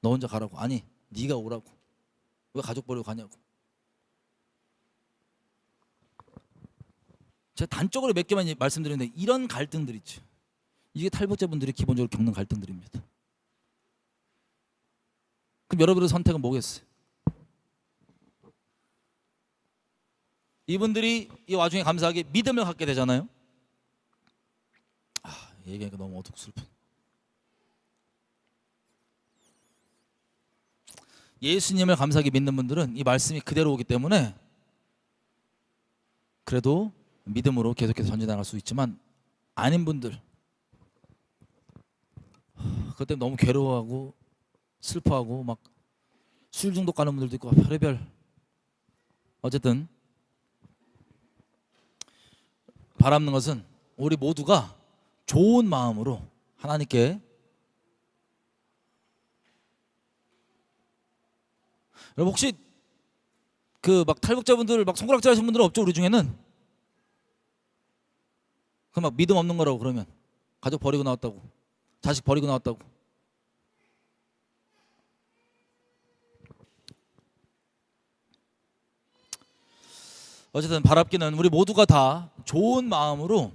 너 혼자 가라고. 아니, 네가 오라고. 왜 가족 버리고 가냐고. 제가 단적으로 몇 개만 말씀드리는데 이런 갈등들 있죠. 이게 탈북자분들이 기본적으로 겪는 갈등들입니다. 그럼 여러분의 선택은 뭐겠어요? 이분들이 이 와중에 감사하게 믿음을 갖게 되잖아요. 얘기하니까 너무 어둡고 슬픈. 예수님을 감사하게 믿는 분들은 이 말씀이 그대로 오기 때문에 그래도 믿음으로 계속해서 전진나갈 수 있지만, 아닌 분들 그것 때문에 너무 괴로워하고 슬퍼하고 막 술 중독 가는 분들도 있고 별의별. 어쨌든 바라는 것은 우리 모두가 좋은 마음으로 하나님께, 여러분 혹시 그 막 탈북자분들 막 손가락질 하시는 분들은 없죠? 우리 중에는. 그 막 믿음 없는 거라고 그러면, 가족 버리고 나왔다고, 자식 버리고 나왔다고. 어쨌든 바랍기는 우리 모두가 다 좋은 마음으로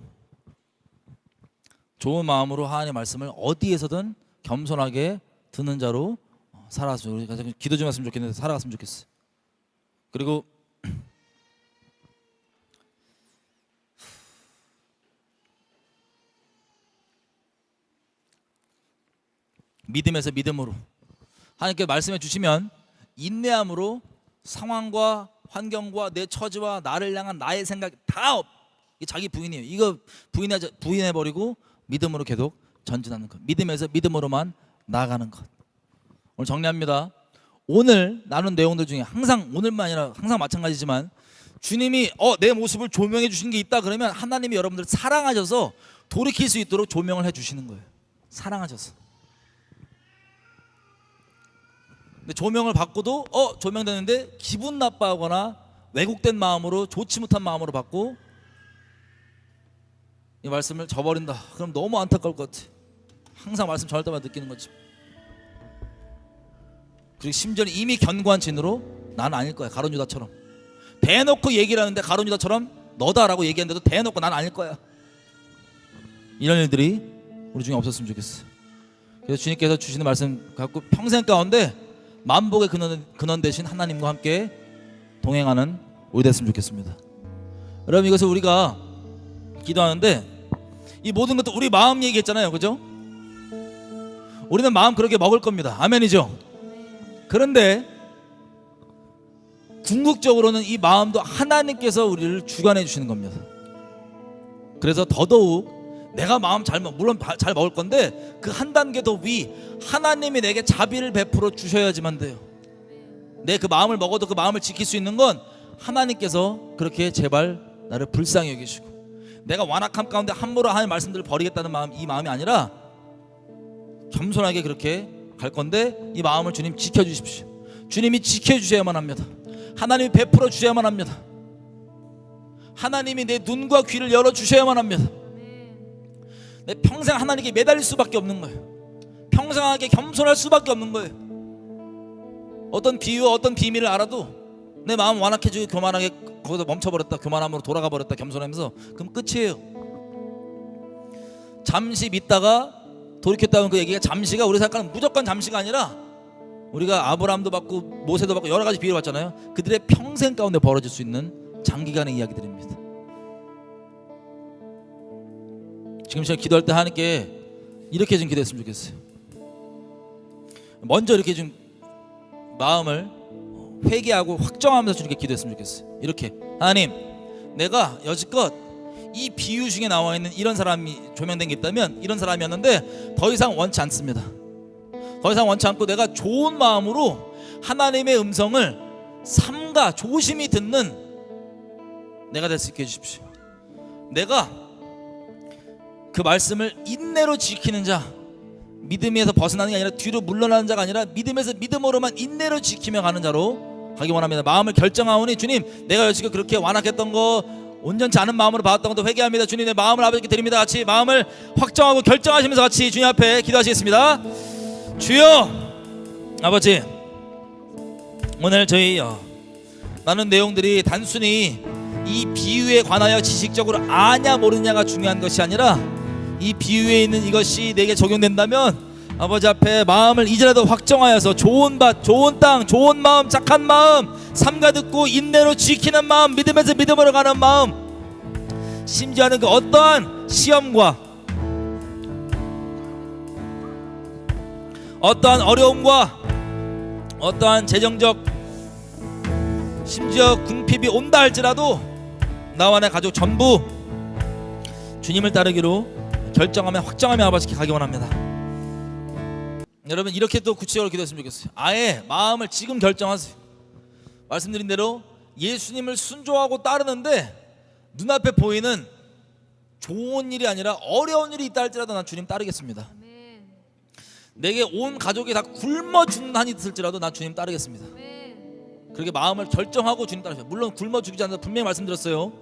하나님의 말씀을 어디에서든 겸손하게 듣는 자로 살아서 기도 좀 했으면 좋겠는데 살아갔으면 좋겠어요. 그리고 믿음에서 믿음으로 하나님께 말씀해 주시면 인내함으로 상황과 환경과 내 처지와 나를 향한 나의 생각 다 자기 부인이에요. 이거 부인해버리고 믿음으로 계속 전진하는 것, 믿음에서 믿음으로만 나아가는 것. 오늘 정리합니다. 오늘 나눈 내용들 중에 항상, 오늘만 아니라 항상 마찬가지지만, 주님이 내 모습을 조명해 주신 게 있다 그러면 하나님이 여러분들을 사랑하셔서 돌이킬 수 있도록 조명을 해 주시는 거예요. 사랑하셔서. 근데 조명을 받고도 조명되는데 기분 나빠하거나 왜곡된 마음으로, 좋지 못한 마음으로 받고 이 말씀을 저버린다. 그럼 너무 안타까울 것 같아. 항상 말씀 전할 때마다 느끼는 거지. 그리고 심지어는 이미 견고한 진으로 나는 아닐 거야. 가룟 유다처럼 대놓고 얘기를 하는데, 가룟 유다처럼 너다라고 얘기하는데도 대놓고 나는 아닐 거야. 이런 일들이 우리 중에 없었으면 좋겠어. 그래서 주님께서 주시는 말씀 갖고 평생 가운데 만복의 근원 되신 하나님과 함께 동행하는 우리 됐으면 좋겠습니다. 여러분, 이것을 우리가 기도하는데 이 모든 것도 우리 마음 얘기했잖아요, 그죠? 우리는 마음 그렇게 먹을 겁니다. 아멘이죠? 그런데 궁극적으로는 이 마음도 하나님께서 우리를 주관해 주시는 겁니다. 그래서 더더욱 내가 마음 물론 잘 먹을 건데 그 한 단계 더 위, 하나님이 내게 자비를 베풀어 주셔야지만 돼요. 내 그 마음을 먹어도 그 마음을 지킬 수 있는 건 하나님께서 그렇게 제발 나를 불쌍히 여기시고, 내가 완악함 가운데 함부로 하나님 말씀들을 버리겠다는 마음, 이 마음이 아니라 겸손하게 그렇게 갈 건데 이 마음을 주님 지켜주십시오. 주님이 지켜주셔야만 합니다. 하나님이 베풀어 주셔야만 합니다. 하나님이 내 눈과 귀를 열어주셔야만 합니다. 내 평생 하나님께 매달릴 수밖에 없는 거예요. 평생하게 겸손할 수밖에 없는 거예요. 어떤 비유와 어떤 비밀을 알아도 내 마음 완악해지고 교만하게 거기서 멈춰버렸다, 교만함으로 돌아가 버렸다, 겸손하면서, 그럼 끝이에요. 잠시 믿다가 돌이켰다는 그 얘기가, 잠시가 우리 생각하는 무조건 잠시가 아니라, 우리가 아브라함도 받고 모세도 받고 여러 가지 비유를 받잖아요. 그들의 평생 가운데 벌어질 수 있는 장기간의 이야기들입니다. 지금 제가 기도할 때 하나님께 이렇게 좀 기도했으면 좋겠어요. 먼저 이렇게 좀 마음을 회개하고 확정하면서 주님께 기도했으면 좋겠어요. 이렇게, 하나님, 내가 여지껏 이 비유 중에 나와 있는 이런 사람이 조명된 게 있다면 이런 사람이었는데 더 이상 원치 않습니다. 더 이상 원치 않고 내가 좋은 마음으로 하나님의 음성을 삼가 조심히 듣는 내가 될 수 있게 해주십시오. 내가 그 말씀을 인내로 지키는 자, 믿음에서 벗어나는 게 아니라 뒤로 물러나는 자가 아니라 믿음에서 믿음으로만 인내로 지키며 가는 자로 가기 원합니다. 마음을 결정하오니 주님, 내가 여지껏 그렇게 완악했던 거, 온전치 않은 마음으로 받았던 것도 회개합니다. 주님, 내 마음을 아버지께 드립니다. 같이 마음을 확정하고 결정하시면서 같이 주님 앞에 기도하시겠습니다. 주여, 아버지, 오늘 저희 나눈 내용들이 단순히 이 비유에 관하여 지식적으로 아냐 모르냐가 중요한 것이 아니라, 이 비유에 있는 이것이 내게 적용된다면 아버지 앞에 마음을 이제라도 확정하여서 좋은 밭, 좋은 땅, 좋은 마음, 착한 마음 삼가 듣고 인내로 지키는 마음, 믿음에서 믿음으로 가는 마음, 심지어는 그 어떠한 시험과 어떠한 어려움과 어떠한 재정적, 심지어 궁핍이 온다 할지라도 나와 내 가족 전부 주님을 따르기로 결정하며 확정하며 아버지께 가기 원합니다. 여러분, 이렇게 또 구체적으로 기도했으면 좋겠어요. 아예 마음을 지금 결정하세요. 말씀드린 대로 예수님을 순종하고 따르는데 눈앞에 보이는 좋은 일이 아니라 어려운 일이 있다 할지라도 난 주님 따르겠습니다. 내게 온 가족이 다 굶어 죽는 한이 있을지라도 난 주님 따르겠습니다. 그렇게 마음을 결정하고 주님 따르세요. 물론 굶어 죽이지 않는다 분명히 말씀드렸어요.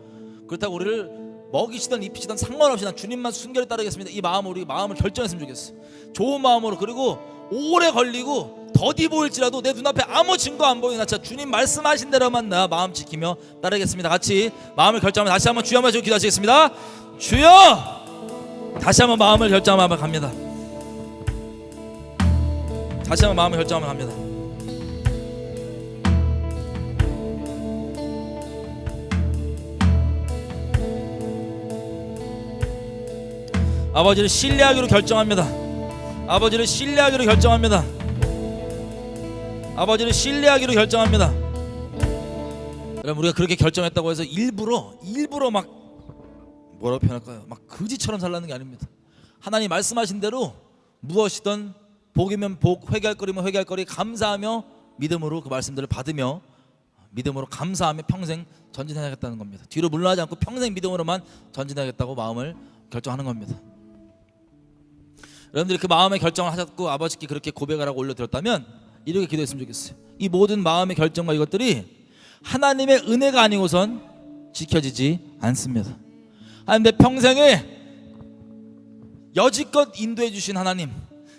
그렇다고 우리를 먹이시던 입히시던 상관없이 난 주님만 순결히 따르겠습니다. 이 마음을, 우리 마음을 결정했으면 좋겠어. 좋은 마음으로. 그리고 오래 걸리고 더디 보일지라도 내 눈앞에 아무 증거 안 보이나 진짜 주님 말씀하신 대로만 나 마음 지키며 따르겠습니다. 같이 마음을 결정하면 다시 한번 주여 마시고 기도하시겠습니다. 주여, 다시 한번 마음을 결정하면 갑니다. 다시 한번 마음을 결정하면 갑니다. 아버지를 신뢰하기로 결정합니다. 아버지를 신뢰하기로 결정합니다. 아버지를 신뢰하기로 결정합니다. 여러분, 우리가 그렇게 결정했다고 해서 일부러 막 뭐라고 표현할까요? 막 거지처럼 살라는 게 아닙니다. 하나님 말씀하신 대로 무엇이든 복이면 복, 회개할 거리면 회개할 거리 감사하며 믿음으로 그 말씀들을 받으며 믿음으로 감사하며 평생 전진해야겠다는 겁니다. 뒤로 물러나지 않고 평생 믿음으로만 전진해야겠다고 마음을 결정하는 겁니다. 여러분들이 그 마음의 결정을 하셨고 아버지께 그렇게 고백을 하고 올려드렸다면 이렇게 기도했으면 좋겠어요. 이 모든 마음의 결정과 이것들이 하나님의 은혜가 아니고선 지켜지지 않습니다. 하나님, 내 평생에 여지껏 인도해 주신 하나님,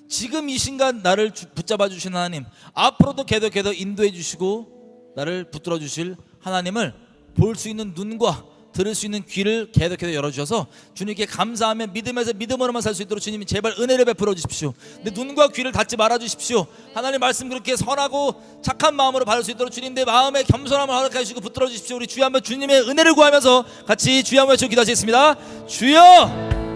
지금 이 순간 나를 붙잡아 주신 하나님, 앞으로도 계속 인도해 주시고 나를 붙들어 주실 하나님을 볼 수 있는 눈과 들을 수 있는 귀를 계속해서 열어주셔서 주님께 감사하며 믿음에서 믿음으로만 살 수 있도록 주님이 제발 은혜를 베풀어 주십시오. 내 눈과 귀를 닫지 말아 주십시오. 하나님 말씀 그렇게 선하고 착한 마음으로 받을 수 있도록 주님 내 마음의 겸손함을 허락해 주시고 붙들어 주십시오. 우리 주여 한번 주님의 은혜를 구하면서 같이 주여 한번 외치고 기도하시겠습니다. 주여!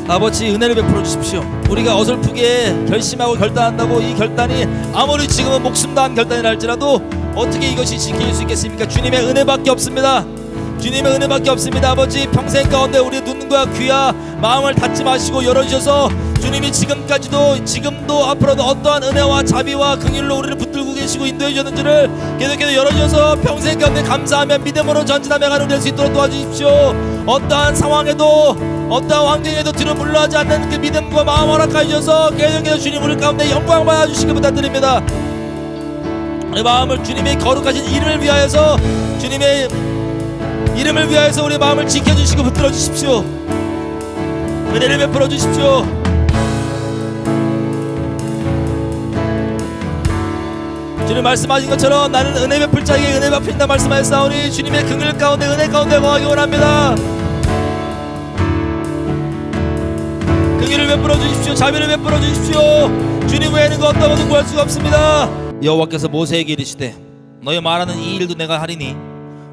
아버지, 은혜를 베풀어 주십시오. 우리가 어설프게 결심하고 결단한다고 이 결단이 아무리 지금은 목숨 다한 결단이라 할지라도 어떻게 이것이 지킬 수 있겠습니까? 주님의 은혜밖에 없습니다. 주님의 은혜밖에 없습니다. 아버지, 평생 가운데 우리의 눈과 귀와 마음을 닫지 마시고 열어주셔서 주님이 지금도 앞으로도 어떠한 은혜와 자비와 긍휼로 우리를 붙들고 계시고 인도해 주셨는지를 계속해서 열어주셔서 평생 가운데 감사하며 믿음으로 전진하며 가는 될 수 있도록 도와주십시오. 어떠한 상황에도 어떠한 환경에도 뒤로 물러나지 않는 그 믿음과 마음 허락하여 주셔서 계속해서 주님 우리 가운데 영광 받아주시기 부탁드립니다. 우리 마음을 주님의 거룩하신 이름을 위하여서 주님의 이름을 위하여서 우리 마음을 지켜주시고 붙들어 주십시오. 은혜를 베풀어 주십시오. 주님 말씀하신 것처럼 나는 은혜 베풀 자에게 은혜 베푼다 말씀하셨사오니 주님의 긍휼 가운데 은혜 가운데 거하기 원합니다. 긍휼을 베풀어 주십시오. 자비를 베풀어 주십시오. 주님 외에는 그 어떤 것도 구할 수가 없습니다. 여호와께서 모세에게 이르시되 너의 말하는 이 일도 내가 하리니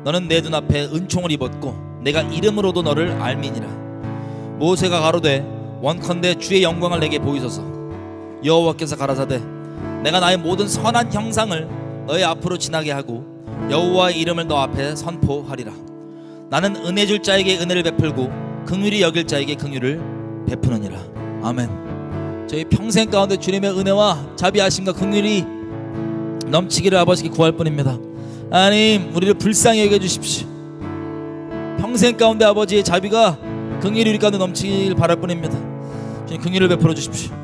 너는 내 눈앞에 은총을 입었고 내가 이름으로도 너를 알미니라. 모세가 가로되 원컨대 주의 영광을 내게 보이소서. 여호와께서 가라사대 내가 나의 모든 선한 형상을 너의 앞으로 지나게 하고 여호와의 이름을 너 앞에 선포하리라. 나는 은혜 줄 자에게 은혜를 베풀고 긍휼히 여길 자에게 긍휼을 베푸느니라. 아멘. 저희 평생 가운데 주님의 은혜와 자비하심과 긍휼이 넘치기를 아버지께 구할 뿐입니다. 하나님, 우리를 불쌍히 여겨주십시오. 평생 가운데 아버지의 자비가 긍휼이 우리 가운데 넘치길 바랄 뿐입니다. 주님, 긍휼을 베풀어 주십시오.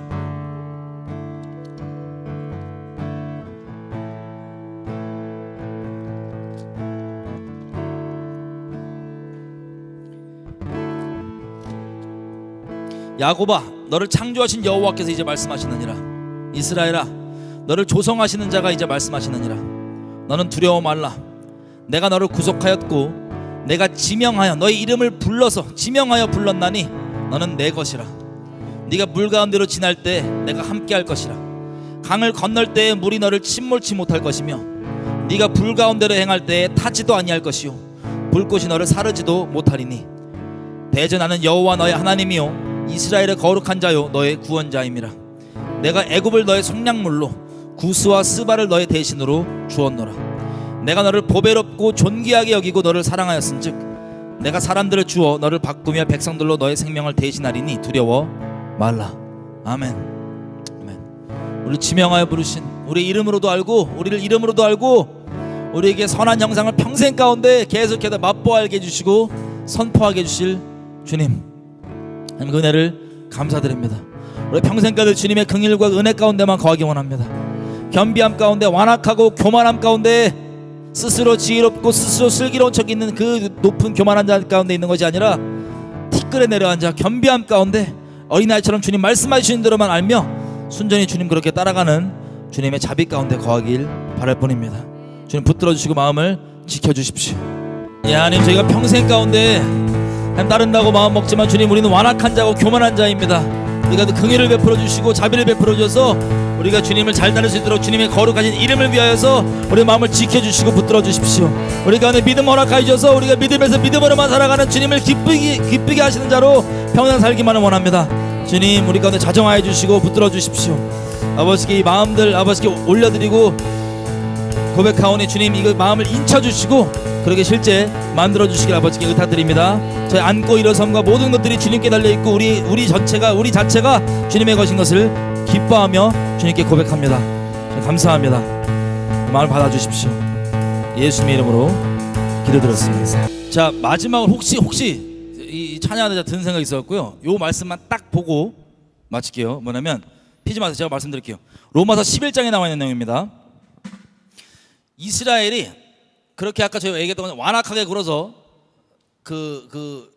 야곱아, 너를 창조하신 여호와께서 이제 말씀하시느니라. 이스라엘아, 너를 조성하시는 자가 이제 말씀하시느니라. 너는 두려워 말라. 내가 너를 구속하였고 내가 지명하여 너의 이름을 불러서 지명하여 불렀나니 너는 내 것이라. 네가 물 가운데로 지날 때 내가 함께할 것이라. 강을 건널 때에 물이 너를 침몰치 못할 것이며 네가 불 가운데로 행할 때에 타지도 아니할 것이요 불꽃이 너를 사르지도 못하리니 대저 나는 여호와 너의 하나님이요 이스라엘의 거룩한 자요 너의 구원자임이라. 내가 애굽을 너의 속량물로 구스와 스바를 너의 대신으로 주었노라. 내가 너를 보배롭고 존귀하게 여기고 너를 사랑하였은즉 내가 사람들을 주어 너를 바꾸며 백성들로 너의 생명을 대신하리니 두려워 말라. 아멘. 아멘. 우리 지명하여 부르신 우리 이름으로도 알고 우리를 이름으로도 알고 우리에게 선한 형상을 평생 가운데 계속해서 맛보아 알게 해주시고 선포하게 해주실 주님, 하나님 그 은혜를 감사드립니다. 우리 평생까지 주님의 긍휼과 은혜 가운데만 거하기 원합니다. 겸비함 가운데 완악하고 교만함 가운데 스스로 지혜롭고 스스로 슬기로운 척 있는 그 높은 교만한 자 가운데 있는 것이 아니라 티끌에 내려앉아 겸비함 가운데 어린아이처럼 주님 말씀하시는 대로만 알며 순전히 주님 그렇게 따라가는 주님의 자비 가운데 거하길 바랄 뿐입니다. 주님 붙들어 주시고 마음을 지켜주십시오. 하나님, 저희가 평생 가운데 따른다고 마음 먹지만 주님 우리는 완악한 자고 교만한 자입니다. 우리가 긍휼을 베풀어 주시고 자비를 베풀어 주셔서 우리가 주님을 잘 따를 수 있도록 주님의 거룩하신 이름을 위하여서 우리의 마음을 지켜주시고 붙들어 주십시오. 우리 가운데 믿음 허락하여 주셔서 우리가 믿음에서 믿음으로만 살아가는 주님을 기쁘게 하시는 자로 평생 살기만을 원합니다. 주님, 우리 가운데 자정하여 주시고 붙들어 주십시오. 아버지께 이 마음들 아버지께 올려드리고 고백하오니 주님 이거 마음을 인쳐주시고 그렇게 실제 만들어주시길 아버지께 의탁드립니다. 저희 앉고 일어섬과 모든 것들이 주님께 달려있고 우리 자체가 주님의 것인 것을 기뻐하며 주님께 고백합니다. 감사합니다. 마음을 받아주십시오. 예수님의 이름으로 기도드렸습니다. 자, 마지막으로 혹시 이 찬양하다 든 생각이 있었고요. 요 말씀만 딱 보고 마칠게요. 뭐냐면 피지 마세요. 제가 말씀드릴게요. 로마서 11장에 나와 있는 내용입니다. 이스라엘이 그렇게 아까 저희가 얘기했던 건 완악하게 굴어서 그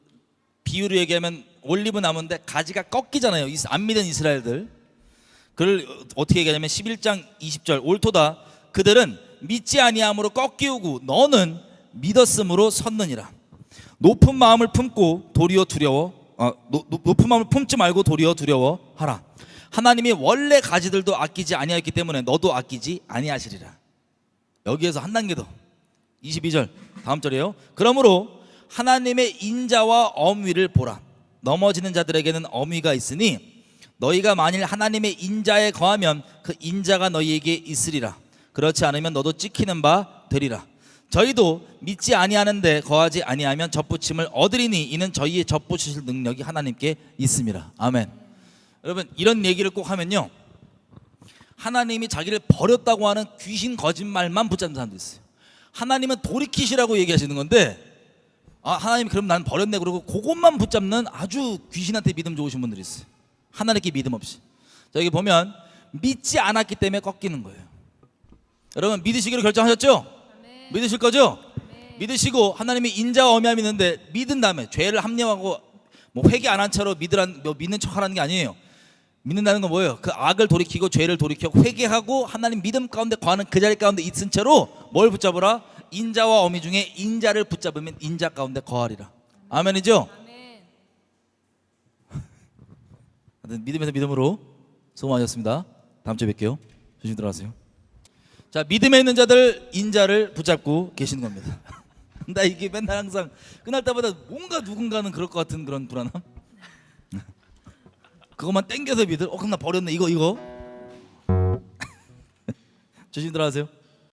비유로 얘기하면 올리브 나무인데 가지가 꺾이잖아요. 안 믿은 이스라엘들. 그를 어떻게 얘기하냐면 11장 20절 옳도다 그들은 믿지 아니함으로 꺾이우고 너는 믿었으므로 섰느니라. 높은 마음을 품고 도리어 높은 마음을 품지 말고 도리어 두려워하라. 하나님이 원래 가지들도 아끼지 아니하였기 때문에 너도 아끼지 아니하시리라. 여기에서 한 단계 더 22절 다음 절이에요. 그러므로 하나님의 인자와 엄위를 보라. 넘어지는 자들에게는 엄위가 있으니 너희가 만일 하나님의 인자에 거하면 그 인자가 너희에게 있으리라. 그렇지 않으면 너도 찍히는 바 되리라. 저희도 믿지 아니하는데 거하지 아니하면 접붙임을 얻으리니 이는 저희의 접붙이실 능력이 하나님께 있습니다. 아멘. 여러분 이런 얘기를 꼭 하면요, 하나님이 자기를 버렸다고 하는 귀신 거짓말만 붙잡는 사람도 있어요. 하나님은 돌이키시라고 얘기하시는 건데 하나님 그럼 난 버렸네 그러고 그것만 붙잡는 아주 귀신한테 믿음 좋으신 분들이 있어요. 하나님께 믿음 없이. 자, 여기 보면 믿지 않았기 때문에 꺾이는 거예요. 여러분 믿으시기로 결정하셨죠? 아멘. 믿으실 거죠? 아멘. 믿으시고 하나님이 인자와 엄위함이 있는데 믿은 다음에 죄를 합리화하고 뭐 회개 안 한 채로 믿는 척하라는 게 아니에요. 믿는다는 건 뭐예요? 그 악을 돌이키고 죄를 돌이켜 회개하고 하나님 믿음 가운데 거하는 그 자리 가운데 있은 채로 뭘 붙잡으라? 인자와 어미 중에 인자를 붙잡으면 인자 가운데 거하리라. 아멘이죠? 아멘. 믿음에서 믿음으로 소망하셨습니다. 다음 주에 뵐게요. 조심히 들어가세요. 자, 믿음에 있는 자들 인자를 붙잡고 계시는 겁니다. 나 이게 맨날 항상 끝날 때마다 뭔가 누군가는 그럴 것 같은 그런 불안함. 그것만 땡겨서 믿을. 그럼 나 버렸네 이거. 조심히 들어가세요.